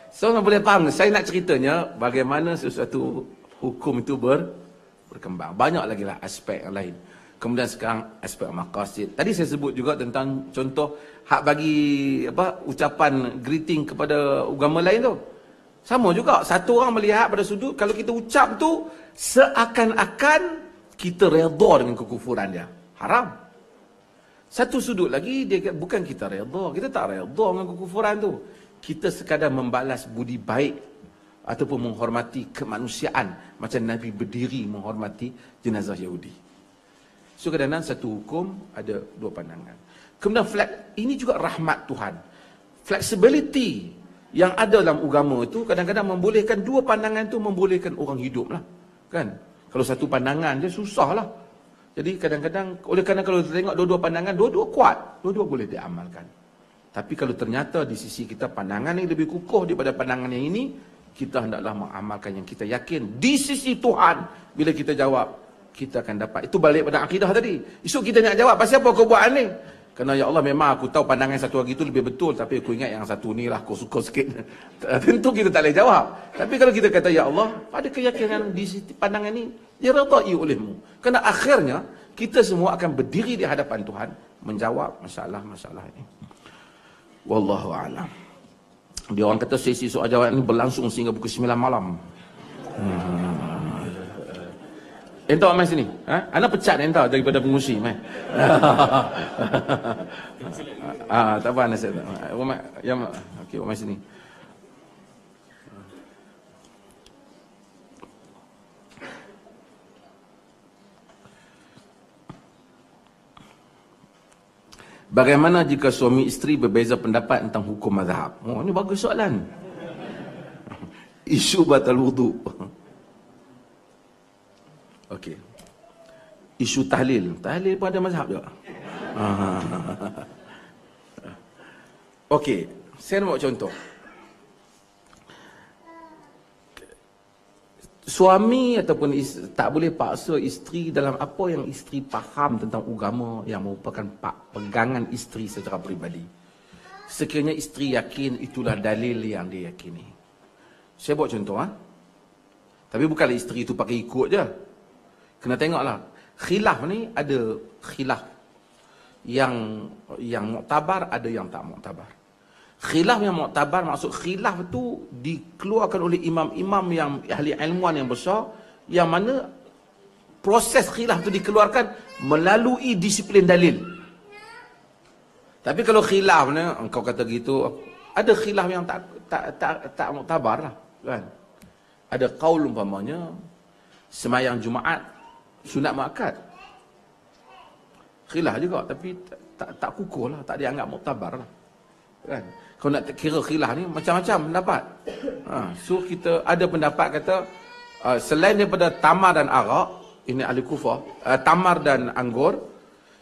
So, boleh faham, saya nak ceritanya bagaimana sesuatu hukum itu berkembang. Banyak lagi lah aspek yang lain. Kemudian sekarang aspek maqasid. Tadi saya sebut juga tentang contoh hak bagi ucapan greeting kepada agama lain tu. Sama juga, satu orang melihat pada sudut kalau kita ucap tu seakan-akan kita redha dengan kekufuran dia. Haram. Satu sudut lagi dia bukan kita redha, kita tak redha dengan kekufuran tu. Kita sekadar membalas budi baik ataupun menghormati kemanusiaan macam Nabi berdiri menghormati jenazah Yahudi. So kadang-kadang satu hukum ada dua pandangan. Kemudian ini juga rahmat Tuhan. Flexibility yang ada dalam agama itu kadang-kadang membolehkan dua pandangan itu membolehkan orang hidup lah. Kan? Kalau satu pandangan je susah lah. Jadi kadang-kadang oleh kerana kalau kita tengok dua-dua pandangan, dua-dua kuat, dua-dua boleh diamalkan. Tapi kalau ternyata di sisi kita pandangan yang lebih kukuh daripada pandangan yang ini, kita hendaklah mengamalkan yang kita yakin di sisi Tuhan. Bila kita jawab, kita akan dapat. Itu balik pada akidah tadi. Esok kita nak jawab, pasal apa kau buat ni? Kerana ya Allah memang aku tahu pandangan satu lagi itu lebih betul, tapi aku ingat yang satu ni lah aku suka sikit. Tentu kita tak boleh jawab. Tapi kalau kita kata ya Allah, ada keyakinan di sisi pandangan ini diredai olehmu. Kerana akhirnya kita semua akan berdiri di hadapan Tuhan menjawab masalah-masalah ini. Wallahu a'lam. Dia orang kata sesi soal jawab ini berlangsung sehingga pukul 9 malam. Entah mai sini. Ha? Ana pecat entah daripada pengusi mai. Tak apa ana saya. Ya, okey, mai sini. Bagaimana jika suami isteri berbeza pendapat tentang hukum mazhab? Oh, ini bagus soalan. Isu batal wudu. Okey. Isu tahlil. Tahlil pun ada mazhab juga. Okey, saya nak buat contoh. Suami ataupun tak boleh paksa isteri dalam apa yang isteri faham tentang agama yang merupakan pegangan isteri secara peribadi. Sekiranya isteri yakin itulah dalil yang dia yakini. Saya buat contoh. Tapi bukanlah isteri itu pakai ikut je. Kena tengoklah. Khilaf ni ada khilaf yang muktabar, ada yang tak muktabar. Khilaf yang muktabar maksud khilaf tu dikeluarkan oleh imam-imam yang ahli ilmuwan yang besar, yang mana proses khilaf tu dikeluarkan melalui disiplin dalil. Tapi kalau khilaf ni engkau kata gitu, ada khilaf yang tak muktabar lah, kan? Ada qaul umpamanya semayang Jumaat sunat muakkad. Khilaf juga tapi tak kukuh lah, tak dianggap muktabar lah. Kan? Kalau nak kira khilaf ni macam-macam pendapat. So kita ada pendapat kata selain daripada tamar dan arak, ini ahli Kufah, tamar dan anggur,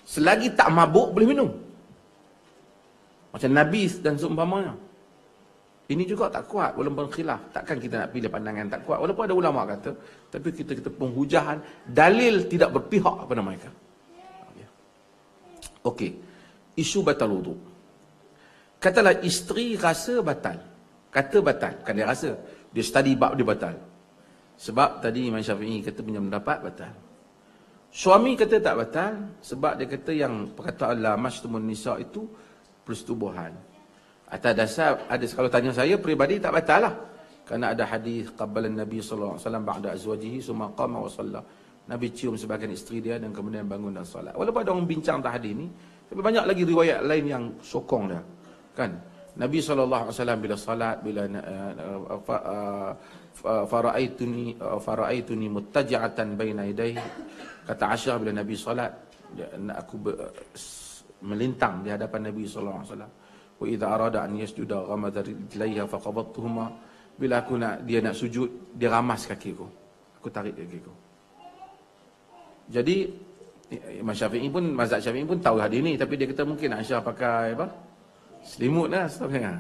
selagi tak mabuk boleh minum. Macam nabis dan seumpamanya. Ini juga tak kuat walaupun khilaf. Takkan kita nak pilih pandangan tak kuat. Walaupun ada ulama kata, tapi kita penghujahan dalil tidak berpihak kepada mereka. Okey. Isu batal wudu. Katalah isteri rasa batal. Kata batal, bukan dia rasa. Dia study bab dia batal. Sebab tadi Imam Syafi'i kata punya pendapat batal. Suami kata tak batal sebab dia kata yang perkataan la mastumun nisa itu persetubuhan. Atas dasar kalau tanya saya peribadi tak batal lah. Kerana ada hadis qabbalan Nabi sallallahu alaihi wasallam ba'da azwajihi summa qama wa shalla. Nabi cium sebahagian isteri dia dan kemudian bangun dan solat. Walaupun ada orang bincang tentang hadis ni, tapi banyak lagi riwayat lain yang sokong dia. Kan? Nabi SAW bila salat, bila faraaituni muttaji'atan baina yadayhi, kata Aisyah bila Nabi salat, aku melintang di hadapan Nabi SAW. Wa idza arada an yasjuda ghamada rijlaiha faqabattuhuma, bila dia nak sujud, dia ramas kakiku, aku tarik kakiku. Jadi Imam Syafi'i pun, mazhab Syafi'i pun tahu hadis ni, tapi dia kata mungkin Aisyah pakai apa? Selimut lah sebenarnya.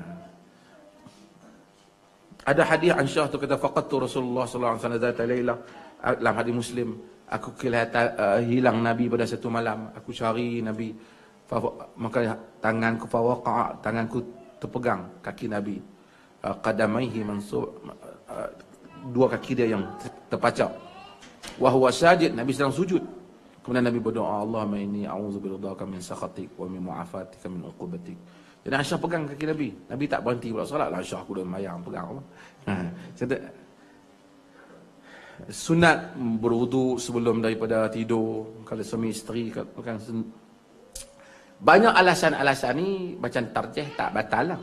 Ada hadis Aisyah tu kata faqattu Rasulullah sallallahu alaihi wasallam zata lailah, dalam hadis Muslim, aku kelihatan hilang Nabi pada satu malam, aku cari Nabi, maka tanganku terpegang kaki Nabi, qadamaihi mansub, dua kaki dia yang terpacak, wa huwa sajid, Nabi sedang sujud. Kemudian Nabi berdoa, Allahumma inni a'udzu biridhaka min sakhatik wa min mu'afatika min uqubatik. Jadi Aisyah pegang kaki Nabi. Nabi tak berhenti pula solat lah. Aisyah aku dah mayang pegang apa. Sunat berwudu sebelum daripada tidur, kalau suami isteri kan. Banyak alasan-alasan ni macam tarjih tak batal lah.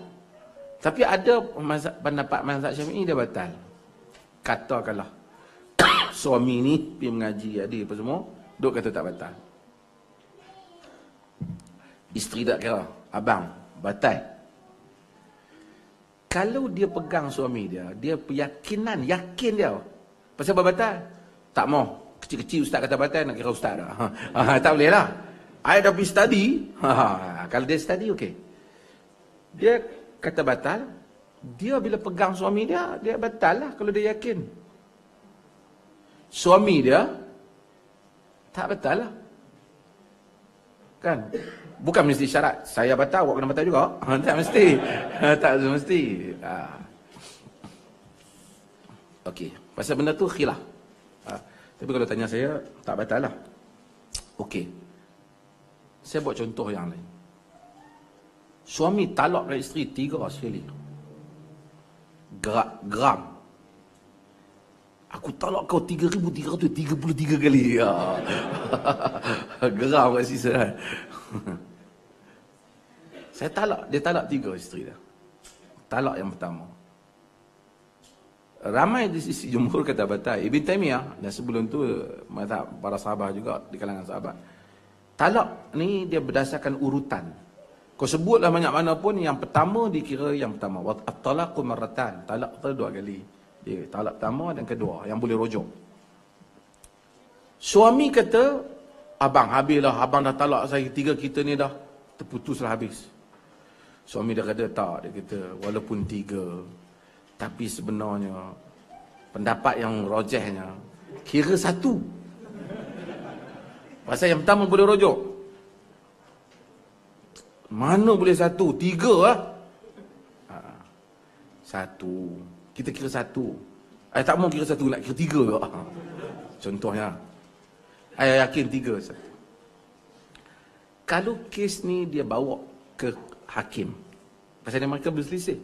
Tapi ada pendapat mazhab Syafi'i dia batal. Katakanlah suami ni pergi mengaji adik apa semua, duk kata tak batal. Isteri tak kira, abang batal. Kalau dia pegang suami dia, dia yakin dia. Pasal apa batal? Tak mau. Kecil-kecil ustaz kata batal, nak kira ustaz dah. Tak boleh lah. I dah pergi study. Kalau dia study, okey. Dia kata batal. Dia bila pegang suami dia, dia batal lah kalau dia yakin. Suami dia tak batal lah. Kan? Bukan mesti syarat saya batal, awak kena batal juga. Tak mesti. Tak mesti. Okey. Pasal benda tu khilaf. Tapi kalau tanya saya, tak batal lah. Okey. Saya buat contoh yang lain. Suami talak dari isteri 3 sekali. Gram. Aku talak kau 3,333 kali. Ya. Geram kat sisa kan. Dia talak 3 isteri dia. Talak yang pertama. Ramai di sisi jumhur kata batal. Ibn Taimiyah dan sebelum tu para sahabat juga di kalangan sahabat. Talak ni dia berdasarkan urutan. Kau sebutlah banyak mana pun, yang pertama dikira yang pertama. At-talaqu marratan. Talak tu 2 kali. Dia talak pertama dan kedua yang boleh rujuk. Suami kata, abang habislah, abang dah talak saya 3, kita ni dah terputuslah habis. Suami dia kata tak, dia kata walaupun 3, tapi sebenarnya pendapat yang rojehnya kira 1. Pasal yang pertama boleh rujuk. Mana boleh 1? 3 lah. 1. Kita kira 1. Tak mau kira 1, nak kira 3 juga. Contohnya. Saya yakin 3. Kalau kes ni dia bawa ke hakim, pasal dia mereka berselisih.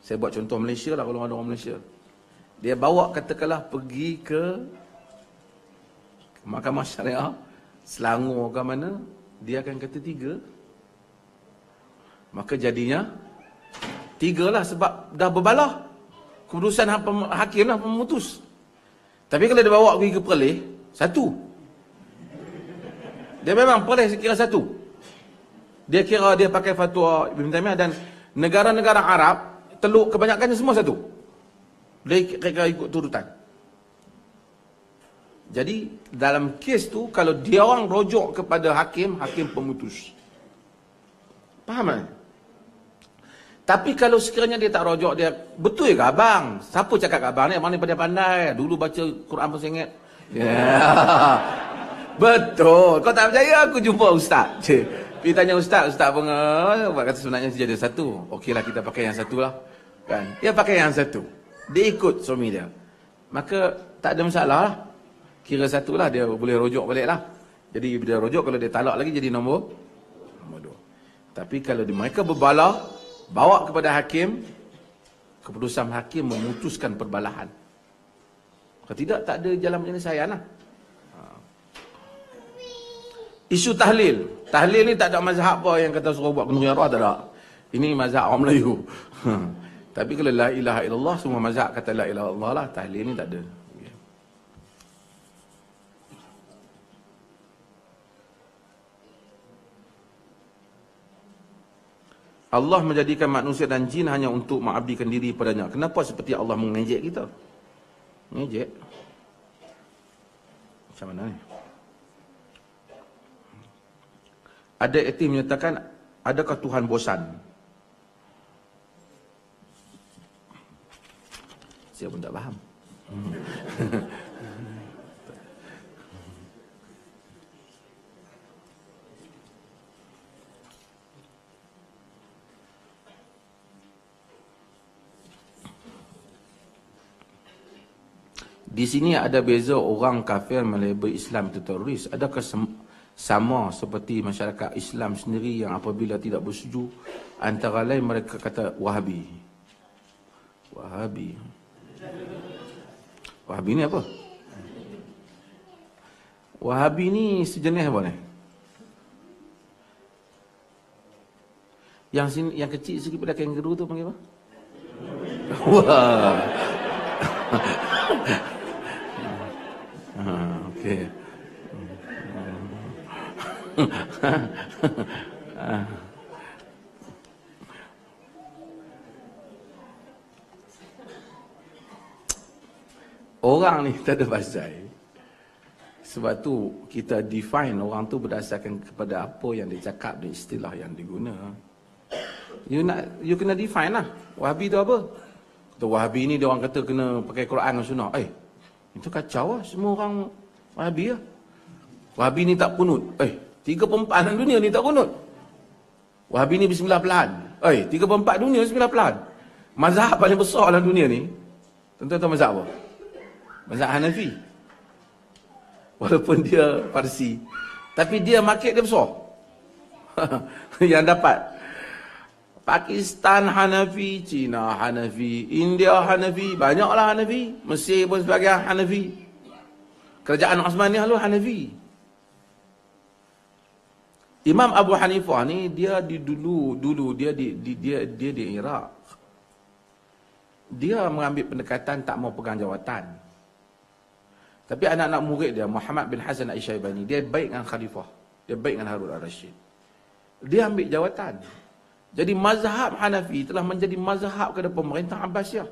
Saya buat contoh Malaysia lah, kalau ada orang Malaysia. Dia bawa katakanlah pergi ke Mahkamah Syariah Selangor ke mana, dia akan kata 3. Maka jadinya 3 lah, sebab dah berbalah. Keputusan hakim lah memutus. Tapi kalau dia bawa pergi ke Perlis, 1. Dia memang Perlis kira 1. Dia kira dia pakai fatwa Ibn Taimiyah, dan negara-negara Arab Teluk kebanyakannya semua 1. Dia kira ikut turutan. Jadi dalam kes tu, kalau dia orang rujuk kepada hakim pemutus. Faham tak? Tapi kalau sekiranya dia tak rujuk, dia betul ke abang? Siapa cakap kat abang ni? Abang ni pandai-pandai. Dulu baca Quran pun saya ingat. Yeah. Betul. Kau tak percaya, aku jumpa ustaz. Pergi tanya ustaz pun kata sebenarnya dia ada 1. Okeylah, kita pakai yang 1 lah. Kan? Dia pakai yang 1. Dia ikut suami dia. Maka tak ada masalah lah. Kira 1 lah, dia boleh rujuk balik lah. Jadi bila rujuk, kalau dia talak lagi jadi nombor 2. Tapi kalau mereka berbalah, bawa kepada hakim, keputusan hakim memutuskan perbalahan. Kalau tidak, tak ada jalan penyelesaian lah. Isu tahlil. Tahlil ni tak ada mazhab apa yang kata suruh buat kenduri arwah, tak ada. Ini mazhab orang Melayu. Tapi kalau la ilaha illallah, semua mazhab kata la ilaha illallah lah. Tahlil ni tak ada. Allah menjadikan manusia dan jin hanya untuk mengabdikan diri padanya. Kenapa seperti Allah mengejek kita? Mengejek? Macam mana ni? Ada etis menyatakan, adakah Tuhan bosan? Saya pun tak faham. Di sini ada beza orang kafir melabel Islam itu teroris. Adakah sama seperti masyarakat Islam sendiri yang apabila tidak bersetuju, antara lain mereka kata Wahabi. Wahabi. Wahabi ni apa? Wahabi ni sejenis apa ni? Yang sini, yang kecil sikit pada kangaroo tu panggil apa? Wah. Okey. Orang ni tak ada pasal. Sebab tu kita define orang tu berdasarkan kepada apa yang dia cakap dan istilah yang diguna. You kena define lah. Wahabi tu apa? Kata Wahabi ni dia orang kata kena pakai Quran dan Sunnah. Itu kacau lah. Semua orang Wahabi lah. Wahabi ni tak kunut. 3/4 dalam dunia ni tak kunut. Wahabi ni bismillah pelan. 3/4 dunia bismillah pelan. Mazhab paling besar dalam dunia ni, tuan-tuan mazhab apa? Mazhab Hanafi. Walaupun dia Parsi, tapi dia market dia besar. Yang dapat Pakistan Hanafi, China Hanafi, India Hanafi, banyaklah Hanafi. Mesir pun sebagai Hanafi. Kerajaan Osmaniyah lu Hanafi. Imam Abu Hanifah ni dia dulu dia di Iraq. Dia mengambil pendekatan tak mau pegang jawatan. Tapi anak-anak murid dia, Muhammad bin Hasan Al-Syaibani, dia baik dengan khalifah. Dia baik dengan Harun al-Rashid. Dia ambil jawatan. Jadi mazhab Hanafi telah menjadi mazhab kepada pemerintah Abbasiyah.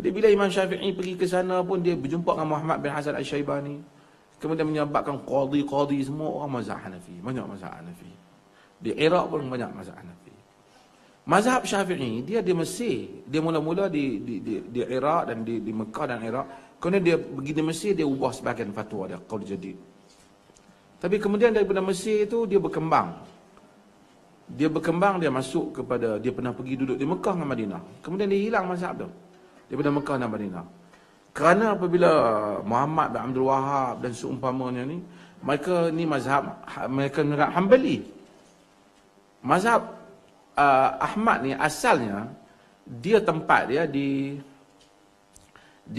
Jadi bila Imam Syafi'i pergi ke sana pun dia berjumpa dengan Muhammad bin Hasan Al-Syaibani. Kemudian menyebabkan qadi-qadi semua orang mazhab Hanafi. Banyak mazhab Hanafi. Di Iraq pun banyak mazhab Hanafi. Mazhab Syafi'i dia di Mesir. Dia mula-mula di Iraq dan di Mekah dan Iraq. Kemudian dia pergi di Mesir, dia ubah sebahagian fatwa dia, qaul jadid. Tapi kemudian daripada Mesir itu dia berkembang. Dia masuk kepada, dia pernah pergi duduk di Mekah dan Madinah. Kemudian dia hilang mazhab tu daripada Mekah dan Madinah. Kerana apabila Muhammad bin Abdul Wahab dan seumpamanya ni, mereka ni mazhab, mereka menerap Hanbali. Mazhab Ahmad ni asalnya dia tempat dia di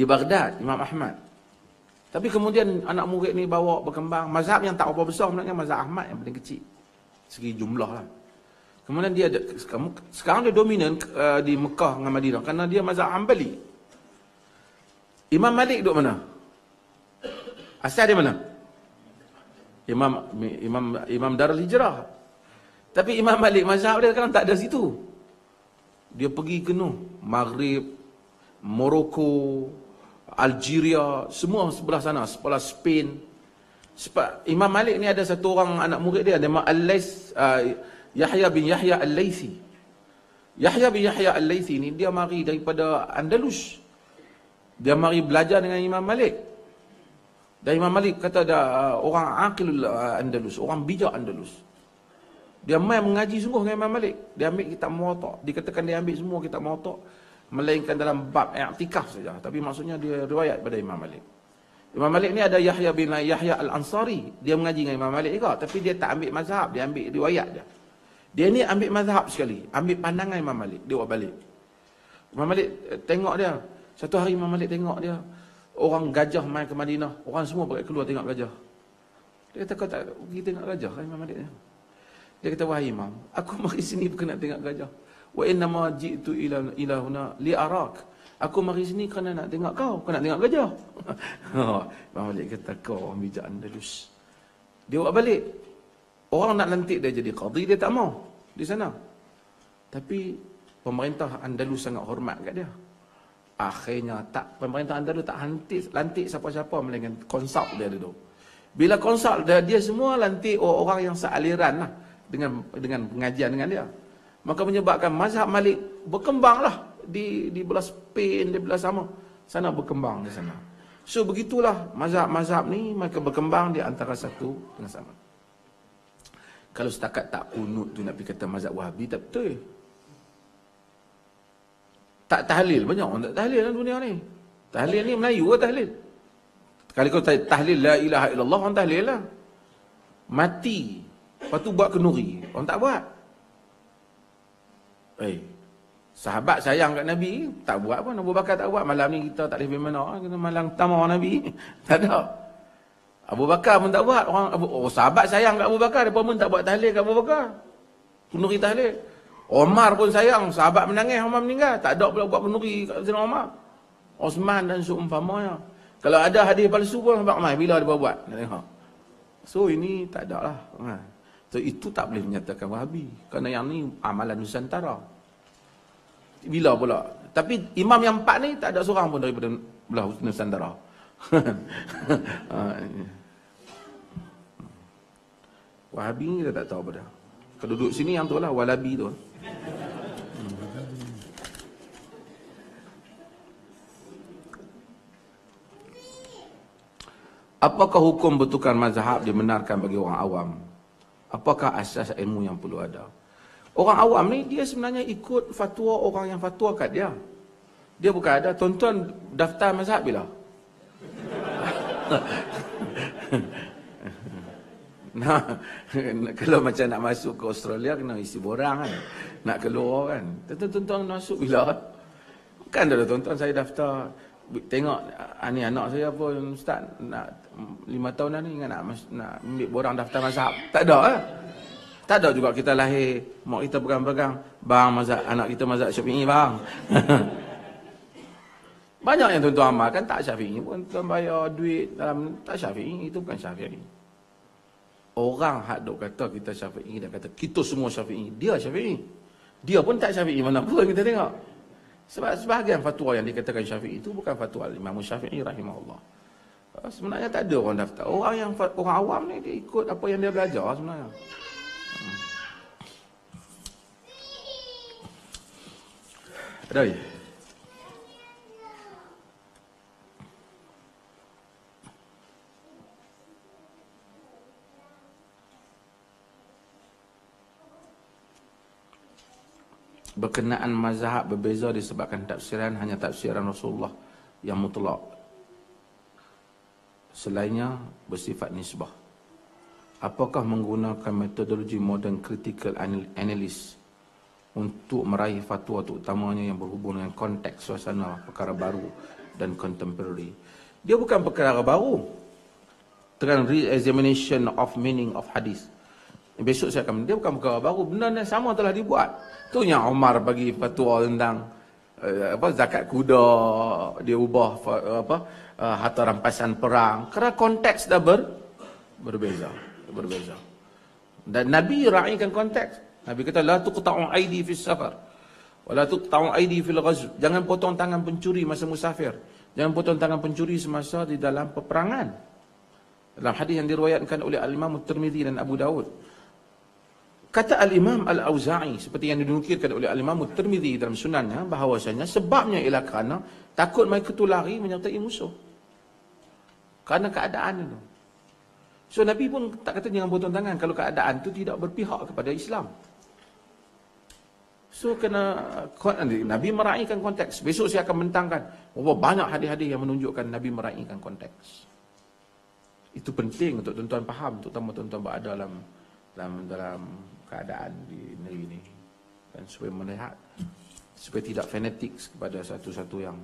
Baghdad, Imam Ahmad. Tapi kemudian anak murid ni bawa berkembang. Mazhab yang tak apa besar sebenarnya mazhab Ahmad yang paling kecil. Segi jumlah lah. Kemudian dia sekarang dia dominan di Mekah dengan Madinah kerana dia mazhab Hanbali. Imam Malik duduk mana? Asal dia mana? Imam Darul Hijrah. Tapi Imam Malik mazhab dia sekarang tak ada situ. Dia pergi ke Maghrib, Morocco, Algeria, semua sebelah sana, sebelah Spain. Sebab Imam Malik ni ada satu orang anak murid dia, nama Yahya bin Yahya Al-Laythi. Yahya bin Yahya Al-Laythi ni dia mari daripada Andalus. Dia mari belajar dengan Imam Malik. Dan Imam Malik kata ada orang aqilul Andalus, orang bijak Andalus. Dia main mengaji sungguh dengan Imam Malik. Dia ambil kitab Muwatta. Dikatakan dia ambil semua kitab Muwatta, melainkan dalam bab i'tikaf saja. Tapi maksudnya dia riwayat pada Imam Malik. Imam Malik ni ada Yahya bin Yahya Al-Ansari. Dia mengaji dengan Imam Malik juga. Tapi dia tak ambil mazhab. Dia ambil riwayat dia. Dia ni ambil mazhab sekali. Ambil pandangan Imam Malik. Dia buat balik. Imam Malik tengok dia. Satu hari Imam Malik tengok dia. Orang gajah main ke Madinah. Orang semua pakai keluar tengok gajah. Dia kata, kau tak pergi tengok gajah kan Imam Malik ni? Dia kata, wahai imam, aku mari sini bukan nak tengok gajah. Wa inna ma ji'tu ila huna li arak. Aku mari sini kerana nak tengok kau, bukan nak tengok gajah. Imam Malik kata, kau orang bijak Andalus. Dia buat balik. Orang nak lantik dia jadi qadhi, dia tak mau di sana. Tapi pemerintah Andalus sangat hormat kat dia. Akhirnya pemerintah Andalus tak lantik siapa-siapa melainkan konsult dia dulu. Bila konsult dia semua lantik orang yang sealiran lah dengan pengajian dengan dia. Maka menyebabkan mazhab Malik berkembanglah di belah Spain, di belah sana berkembang di sana. So begitulah mazhab-mazhab ni mereka berkembang di antara satu dengan sama. Kalau setakat tak kunut tu nak pergi kata mazhab Wahabi, tak betul. Tak tahlil, banyak orang tak tahlil dalam dunia ni. Tahlil ni Melayu ke tahlil? Kalau kau tahlil la ilaha illallah, orang tahlil lah. Mati, lepas tu buat kenuri, orang tak buat. Sahabat sayang kat Nabi, tak buat pun. Abu Bakar tak buat. Malam ni kita tak boleh pergi mana, kita malam tamar Nabi. Tak ada. Abu Bakar pun tak buat. Sahabat sayang kat Abu Bakar, dia pun tak buat tahlil kat Abu Bakar. Kenuri tahlil. Omar pun sayang, sahabat menangis, Omar meninggal. Tak ada pula buat penuri kat Sayyidina Omar. Osman dan seumpamanya. Kalau ada hadis palsu pun, sahabat Omar, bila dia buat? So ini tak ada lah. So itu tak boleh menyatakan Wahabi. Kerana yang ni amalan Nusantara. Bila pula? Tapi imam yang 4 ni, tak ada seorang pun daripada belah Nusantara. Wahabi ni kita tak tahu apa dah. Kalau duduk sini yang tu lah, Walabi tu. Apakah hukum bertukar mazhab dibenarkan bagi orang awam? Apakah asas ilmu yang perlu ada? Orang awam ni dia sebenarnya ikut fatwa orang yang fatwa kat dia. Dia bukan ada tonton daftar mazhab bila. Nah, kalau macam nak masuk ke Australia kena isi borang kan. Nak keluar kan. Tonton masuk bila. Kan dah tonton saya daftar. Tengok ni anak saya pun ustaz nak 5 tahun dah ni nak ambil borang daftar mazhab. Tak ada lah. Tak ada juga kita lahir mak kita pegang-pegang bang mazhab anak kita mazhab Syafi'i bang. Banyak yang tuan-tuan amalkan tak Syafi'i pun tuan bayar duit dalam tak Syafi'i, itu bukan Syafi'i. Orang hak dok kata kita Syafi'i dan kata kita semua Syafi'i, dia Syafi'i. Dia pun tak Syafi'i mana pun kita tengok. Sebab sebahagian fatwa yang dikatakan Syafi'i itu bukan fatwa Imam Syafi'i rahimahullah. Sebenarnya tak ada orang daftar. Orang awam ni dia ikut apa yang dia belajar sebenarnya. Ada ya? Berkenaan mazhab berbeza disebabkan tafsiran hanya tafsiran Rasulullah yang mutlak. Selainnya bersifat nisbah. Apakah menggunakan metodologi modern critical analysis untuk meraih fatwa terutamanya yang berhubung dengan konteks suasana perkara baru dan contemporary? Dia bukan perkara baru. Dengan re-examination of meaning of hadis. Besok saya akan, dia bukan perkara baru, benda yang sama telah dibuat. Tu yang Umar bagi fatwa tentang zakat kuda, dia ubah harta rampasan perang kerana konteks dah berbeza. Dan Nabi raikan konteks. Nabi kata la tuqta'u aidi fis safar wa la tuqta'u aidi fil ghazw. Jangan potong tangan pencuri masa musafir. Jangan potong tangan pencuri semasa di dalam peperangan. Dalam hadis yang diriwayatkan oleh Al-Imam At-Tirmidzi dan Abu Daud. Kata Al-Imam Al-Auza'i seperti yang dinukilkan oleh Al-Imam At-Tirmidzi dalam sunannya, bahawasanya sebabnya ialah kerana takut mereka tu lari menyertai musuh. Kerana keadaan itu. So Nabi pun tak kata jangan potong tangan kalau keadaan itu tidak berpihak kepada Islam. So kena Nabi meraihkan konteks. Besok saya akan bentangkan banyak hadis-hadis yang menunjukkan Nabi meraihkan konteks. Itu penting untuk tuan-tuan faham, terutama tuan-tuan berada dalam keadaan di negeri ini, dan supaya melihat, supaya tidak fanatik kepada satu-satu yang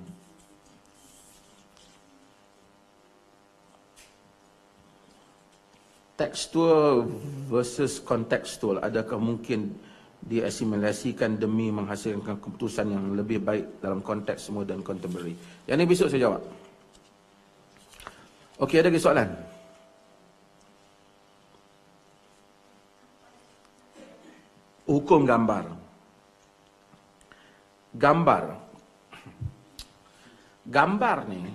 Tekstual versus kontekstual, adakah mungkin diasimilasikan demi menghasilkan keputusan yang lebih baik dalam konteks moden contemporary? Yang ini besok saya jawab. Okey, ada lagi soalan? Hukum gambar. Gambar ni,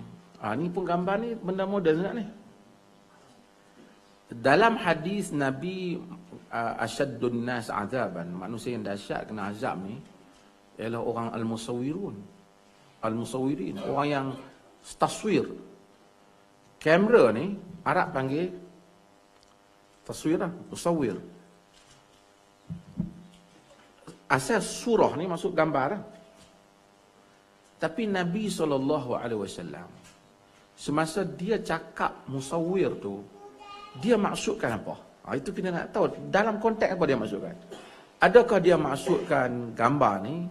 ni pun gambar ni benda moden sangat ni. Dalam hadis Nabi asyaddun nas azaban, manusia yang dahsyat kena azab ni ialah orang al-musawwirin, orang yang taswir. Kamera ni Arab panggil taswir lah, musawwir. Asal surah ni masuk gambar lah. Tapi Nabi SAW semasa dia cakap musawwir tu, dia maksudkan apa? Itu kita nak tahu dalam konteks apa dia maksudkan. Adakah dia maksudkan gambar ni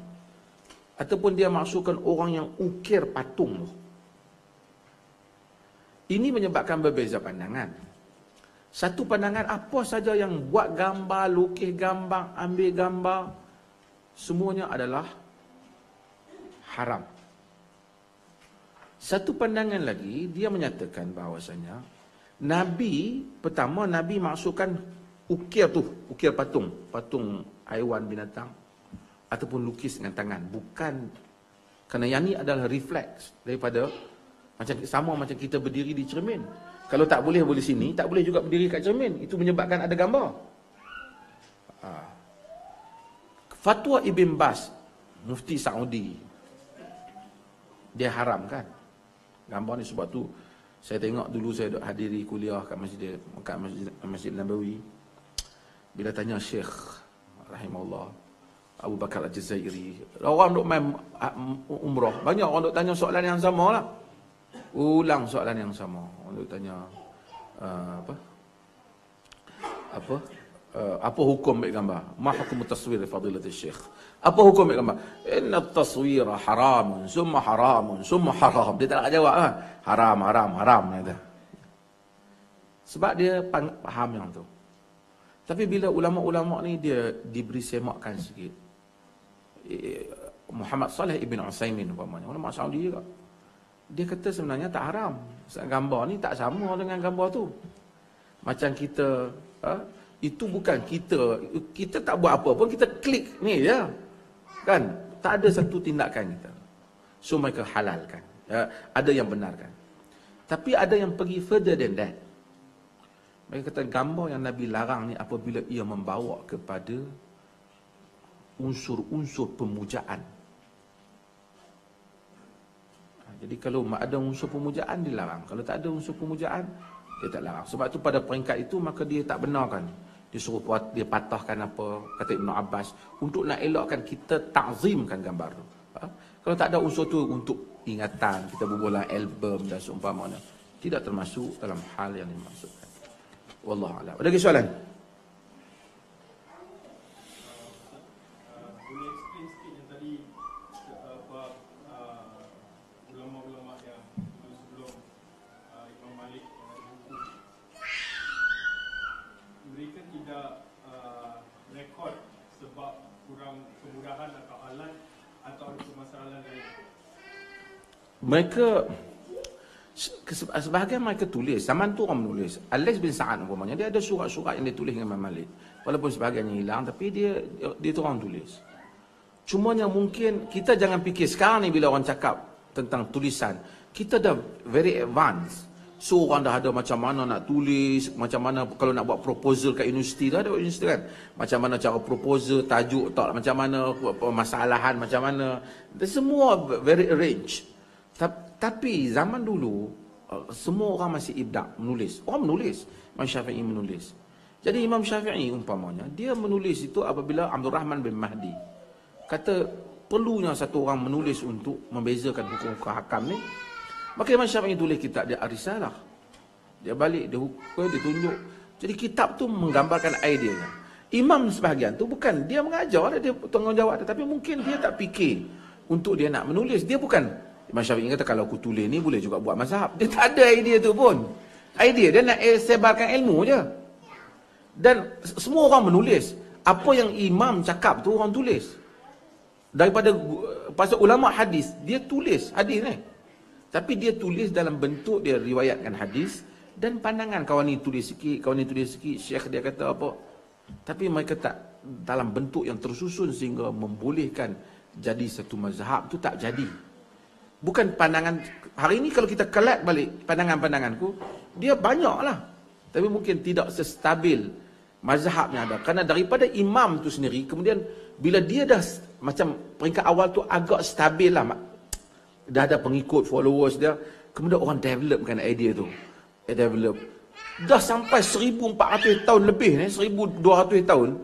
ataupun dia maksudkan orang yang ukir patung tu? Ini menyebabkan berbeza pandangan. Satu pandangan, apa saja yang buat gambar, lukis gambar, ambil gambar, semuanya adalah haram. Satu pandangan lagi, dia menyatakan bahawasanya Nabi, pertama Nabi maksudkan ukir tu, ukir patung haiwan, binatang ataupun lukis dengan tangan, bukan kerana yang ni adalah refleks daripada macam kita berdiri di cermin. Kalau tak boleh sini, tak boleh juga berdiri kat cermin. Itu menyebabkan ada gambar. Fatwa Ibn Baz, Mufti Saudi, dia haramkan gambar ni. Sebab tu saya tengok dulu saya duk hadiri kuliah kat Masjid Nabawi. Bila tanya Syekh rahimahullah Abu Bakar Al-Jazairi, orang duk main umrah, banyak orang duk tanya soalan yang sama lah. Ulang soalan yang sama. Orang duk tanya apa hukum ambil gambar? Ma hukum taswir fadilatul syekh? Apa hukum ambil gambar? Inna taswira haramun, summa haramun, summa haram. Dia tak nak jawab lah. Haram. Kata. Sebab dia faham yang tu. Tapi bila ulama-ulama ni dia diberi semakkan sikit. Muhammad Saleh Ibn Utsaimin umpamanya, ulama Saudi juga. Dia kata sebenarnya tak haram. Gambar ni tak sama dengan gambar tu. Macam kita, itu bukan kita tak buat apa pun, kita klik ni je. Kan? Tak ada satu tindakan kita. So mereka halalkan. Ada yang benarkan. Tapi ada yang pergi further than that. Mereka kata gambar yang Nabi larang ni apabila ia membawa kepada unsur-unsur pemujaan. Jadi kalau ada unsur pemujaan, dilarang. Kalau tak ada unsur pemujaan, dia tak larang. Sebab tu pada peringkat itu, maka dia tak benarkan. Dia patahkan apa, kata Ibn Abbas, untuk nak elakkan kita ta'zimkan gambar tu. Kalau tak ada unsur tu untuk ingatan, kita berbola album dan seumpamanya, tidak termasuk dalam hal yang dimaksudkan. Wallahu a'lam. Ada lagi soalan? Mereka sebahagian mereka tulis, zaman tu orang menulis. Al-Laits bin Sa'ad umpamanya, dia ada surat-surat yang dia tulis dengan Imam Malik. Walaupun sebahagiannya hilang, tapi dia tu orang tulis. Cumanya mungkin kita jangan fikir sekarang ni bila orang cakap tentang tulisan, kita dah very advanced. So orang dah ada macam mana nak tulis, macam mana kalau nak buat proposal kat universiti, dah ada universiti kan. Macam mana cara proposal, tajuk tak, macam mana permasalahan, macam mana. Semua very arranged. Tapi zaman dulu semua orang masih ibda' menulis. Orang menulis. Imam Syafi'i menulis. Jadi Imam Syafi'i umpamanya, dia menulis itu apabila Abdul Rahman bin Mahdi kata perlunya satu orang menulis untuk membezakan hukum hakam ni. Maka Imam Syafi'i tulis kitab dia Ar-Risalah. Dia balik, dia tunjuk. Jadi kitab tu menggambarkan idea. Imam sebahagian tu bukan dia mengajar, dia tanggungjawab, tapi mungkin dia tak fikir untuk dia nak menulis. Dia bukan Imam Syafi'i kata kalau aku tulis ni boleh juga buat mazhab. Dia tak ada idea tu pun. Idea dia nak sebarkan ilmu je. Dan semua orang menulis. Apa yang imam cakap tu orang tulis. Daripada pasal ulama hadis, dia tulis hadis ni. Tapi dia tulis dalam bentuk dia riwayatkan hadis dan pandangan. Kawan ni tulis sikit, kawan ni tulis sikit, syekh dia kata apa. Tapi mereka tak dalam bentuk yang tersusun sehingga membolehkan jadi satu mazhab tu tak jadi. Bukan pandangan, hari ini kalau kita collect balik pandangan-pandanganku, dia banyak lah. Tapi mungkin tidak sestabil mazhabnya ada. Kerana daripada imam tu sendiri, kemudian bila dia dah macam peringkat awal tu agak stabil lah, dah ada pengikut, followers dia, kemudian orang developkan idea tu. Develop. Dah sampai 1400 tahun lebih ni, 1200 tahun,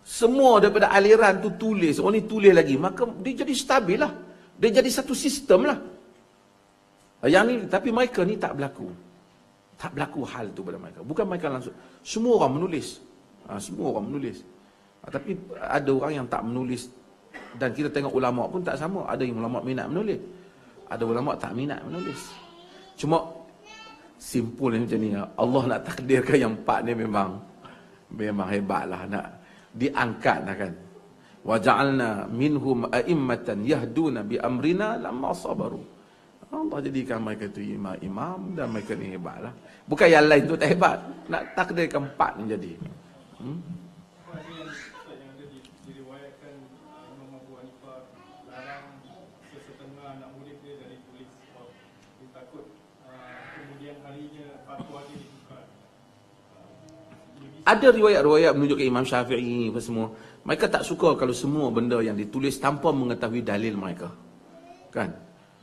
semua daripada aliran tu tulis, orang ni tulis lagi, maka dia jadi stabil lah. Dia jadi satu sistem lah. Yang ni, tapi mereka ni tak berlaku. Tak berlaku hal tu pada mereka. Bukan mereka langsung. Semua orang menulis. Semua orang menulis. Tapi ada orang yang tak menulis. Dan kita tengok ulama' pun tak sama. Ada yang ulama' minat menulis. Ada ulama' tak minat menulis. Cuma simpul macam ni. Allah nak takdirkan yang empat ni memang hebat lah. Nak diangkat lah kan. Wa ja'alna minhum a'immatan yahduna bi amrina lamma sabaru. Allah jadikan mereka itu imam dan mereka ni hebat lah. Bukan yang lain tu tak hebat. Nak takdirkan empat ni jadi. Ada riwayat-riwayat menunjukkan Imam Syafi'i apa semua. Mereka tak suka kalau semua benda yang ditulis tanpa mengetahui dalil mereka. Kan?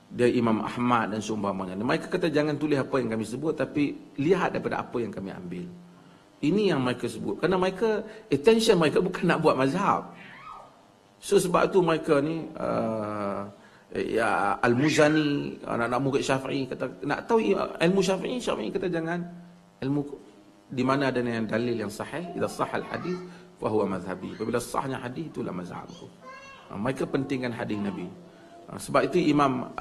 Dia Imam Ahmad dan seumpamanya. Mereka kata jangan tulis apa yang kami sebut, tapi lihat daripada apa yang kami ambil. Ini yang mereka sebut. Kerana mereka, attention mereka bukan nak buat mazhab. So sebab tu mereka ni, Al-Muzani, anak-anak murid Syafi'i, kata, nak tahu ilmu Syafi'i, Syafi'i kata jangan. Ilmu di mana ada yang dalil yang sahih, idza sahal hadis fa huwa mazhabi. Apabila sahnya hadis itulah mazhabku. Mereka pentingkan hadis Nabi. Sebab itu Imam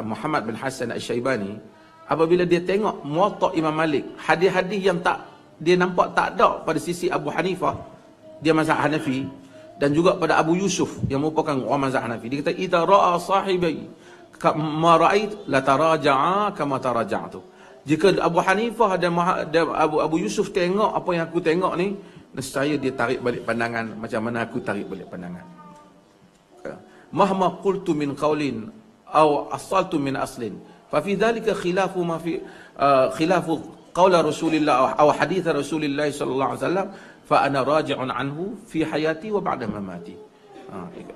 Muhammad bin Hasan Asy-Syaibani, apabila dia tengok Muwatta' Imam Malik, hadis-hadis yang tak dia nampak tak ada pada sisi Abu Hanifah, dia mazhab Hanafi, dan juga pada Abu Yusuf yang merupakan orang mazhab Hanafi, dia kata idza ra'a sahibi ma ra'ait la taraja'a kama taraja'tu. Jika Abu Hanifah dan Abu Yusuf tengok apa yang aku tengok ni, nescaya dia tarik balik pandangan macam mana aku tarik balik pandangan. Mahma qultu min qawlin aw asaltu min aslin fa fi dhalika khilafu ma fi khilafu qawla Rasulillah aw hadith Rasulillah sallallahu alaihi wasallam fa ana raji'un anhu fi hayati wa ba'da mamati.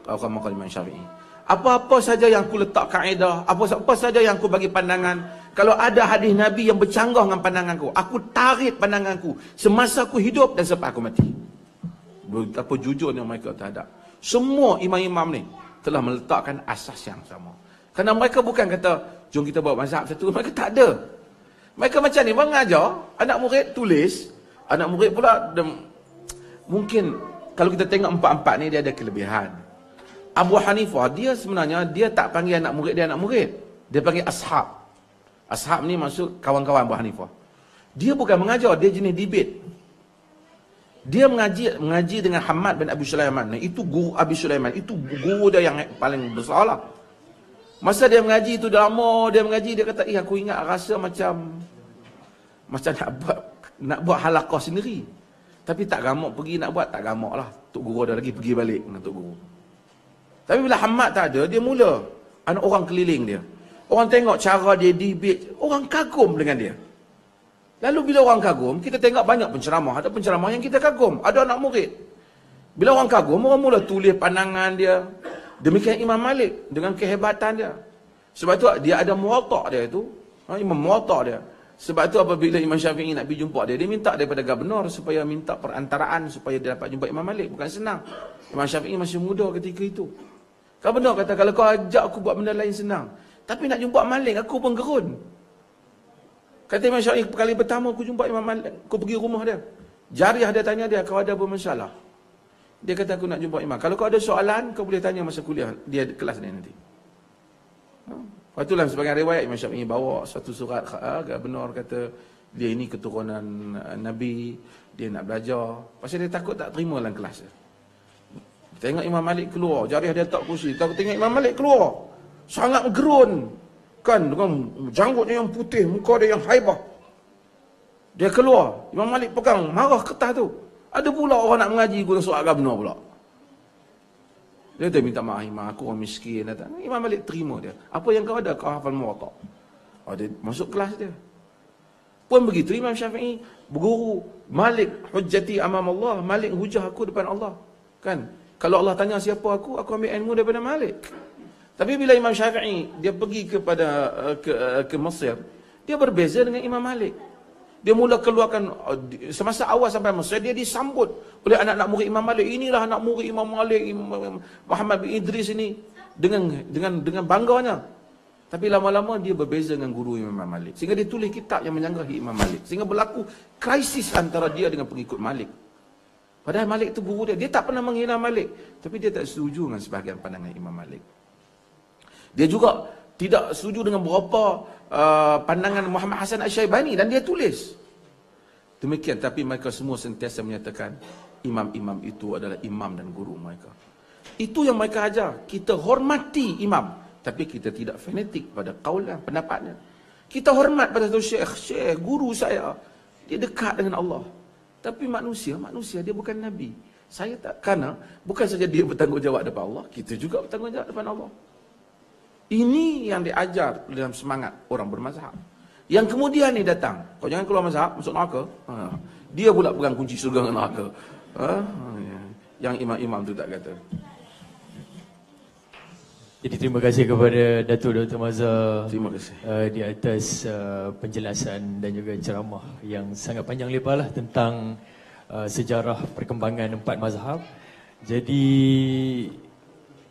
Kama qala Imam Syafi'i. Apa-apa saja yang aku letak kaedah, apa saja yang aku bagi pandangan, kalau ada hadis Nabi yang bercanggah dengan pandanganku, aku tarik pandanganku semasa aku hidup dan sampai aku mati. Betapa jujurnya mereka terhadap. Semua imam-imam ni telah meletakkan asas yang sama. Kerana mereka bukan kata, jom kita buat mazhab satu. Mereka tak ada. Mereka macam ni, mengajar, anak murid tulis, anak murid pula, mungkin kalau kita tengok empat-empat ni, dia ada kelebihan. Abu Hanifah, dia sebenarnya, dia tak panggil anak murid dia anak murid. Dia panggil ashab. Ashab ni maksud kawan-kawan Abu Hanifah. Dia bukan mengajar, dia jenis debate. Dia mengaji dengan Hamad bin Abi Sulaiman. Itu guru Abi Sulaiman. Itu guru dia yang paling besar lah. Masa dia mengaji tu lama, dia mengaji, dia kata, aku ingat rasa macam nak buat halaqah sendiri. Tapi tak gamak pergi nak buat, tak gamak lah. Tok guru ada lagi pergi balik dengan Tok guru. Tapi bila Hamad tak ada, dia mula. Anak orang keliling dia. Orang tengok cara dia debate, orang kagum dengan dia. Lalu bila orang kagum, kita tengok banyak penceramah. Ada penceramah yang kita kagum. Ada anak murid. Bila orang kagum, orang mula tulis pandangan dia. Demikian Imam Malik dengan kehebatan dia. Sebab tu dia ada Muwatta' dia itu. Imam Muwatta' dia. Sebab tu apabila Imam Syafi'i nak pergi jumpa dia, dia minta daripada gubernur supaya minta perantaraan supaya dia dapat jumpa Imam Malik. Bukan senang. Imam Syafi'i masih muda ketika itu. Gubernur kata, kalau kau ajak aku buat benda lain senang. Tapi nak jumpa Malik, aku pun gerun. Kata Imam Syafi'i, kali pertama aku jumpa Imam Malik, aku pergi rumah dia. Jariah dia tanya dia, kau ada apa masalah? Dia kata, aku nak jumpa Imam. Kalau kau ada soalan, kau boleh tanya masa kuliah. Dia kelas dia nanti. Lepas itulah sebagai riwayat Imam Syafi'i bawa satu surat. Gubernur kata, dia ini keturunan Nabi, dia nak belajar. Pasal dia takut tak terima dalam kelas dia. Tengok Imam Malik keluar, jariah dia tak kursi. Tengok Imam Malik keluar, sangat gerun. Kan, dengan janggutnya yang putih, muka dia yang haibah. Dia keluar, Imam Malik pegang, marah kertas tu. Ada pula orang nak mengaji guna surat agama pula. Dia kata, minta maaf Imam, aku orang miskin. Imam Malik terima dia. Apa yang kau ada, kau hafal Muwatta. Dia masuk kelas dia. Pun begitu Imam Syafi'i berguru, Malik hujjati amam Allah, Malik hujah aku depan Allah. Kan? Kalau Allah tanya siapa aku ambil ilmu daripada Malik. Tapi bila Imam Syafi'i dia pergi ke Mesir, dia berbeza dengan Imam Malik. Dia mula keluarkan, semasa awal sampai Mesir, dia disambut oleh anak-anak murid Imam Malik. Inilah anak murid Imam Malik, Imam Muhammad bin Idris ini, dengan bangganya. Tapi lama-lama dia berbeza dengan guru Imam Malik. Sehingga dia tulis kitab yang menyanggahi Imam Malik. Sehingga berlaku krisis antara dia dengan pengikut Malik. Padahal Malik itu guru dia. Dia tak pernah menghina Malik. Tapi dia tak setuju dengan sebahagian pandangan Imam Malik. Dia juga tidak setuju dengan beberapa pandangan Muhammad Hasan Asy-Syaibani. Dan dia tulis. Demikian. Tapi mereka semua sentiasa menyatakan imam-imam itu adalah imam dan guru mereka. Itu yang mereka ajar. Kita hormati imam. Tapi kita tidak fanatik pada kaulan, pendapatnya. Kita hormat pada tu syekh, guru saya. Dia dekat dengan Allah. Tapi manusia dia bukan Nabi. Saya tak, kerana bukan saja dia bertanggungjawab depan Allah, kita juga bertanggungjawab depan Allah. Ini yang diajar dalam semangat orang bermazhab. Yang kemudian ni datang, kau jangan keluar mazhab, masuk neraka. Dia pula pegang kunci surga dengan neraka. Yang imam-imam tu tak kata. Jadi terima kasih kepada Datuk Dr. Mazhar di atas penjelasan dan juga ceramah yang sangat panjang lebar lah tentang sejarah perkembangan 4 mazhab. Jadi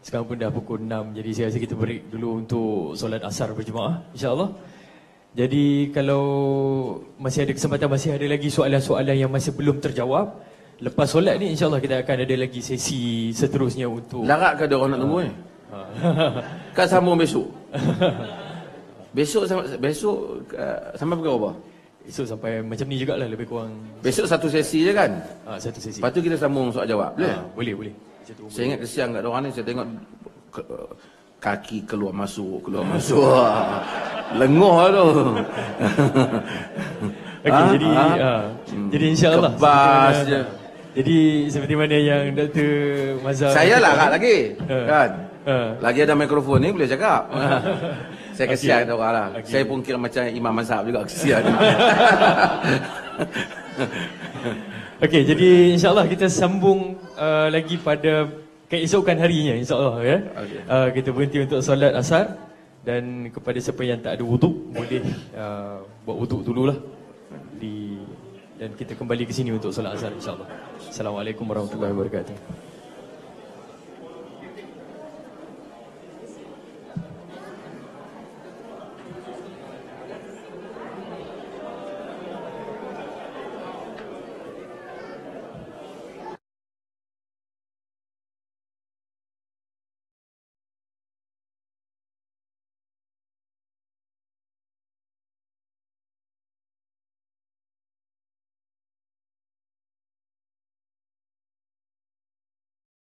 sekarang pun dah pukul 6, jadi saya rasa kita break dulu untuk solat asar berjemaah, insya-Allah. Jadi kalau masih ada kesempatan, masih ada lagi soalan-soalan yang masih belum terjawab, lepas solat ni insya-Allah kita akan ada lagi sesi seterusnya untuk larat ke ada orang nak tunggu ni? Kan sambung besok. Besok sampai pukul berapa? Besok sampai macam ni jugalah lebih kurang. Besok satu sesi je kan? Satu sesi. Lepas tu kita sambung soal jawab. Boleh? Boleh. Saya ingat kesian kat orang ni, saya tengok kaki keluar masuk. Lenguh tu. Okey, jadi insya-Allah. Kebas je. Jadi seperti mana yang Dr. Mazhar, saya larat lagi. Kan? Lagi ada mikrofon ni boleh cakap. Saya kesian kat orang lah. Saya pun kira macam imam mazhab juga, kesian. Okey, jadi insya-Allah kita sambung lagi pada keesokan harinya, insya-Allah ya. Kita berhenti untuk solat asar, dan kepada siapa yang tak ada wuduk boleh buat wuduk dululah dan kita kembali ke sini untuk solat asar, insya-Allah. Assalamualaikum warahmatullahi wabarakatuh.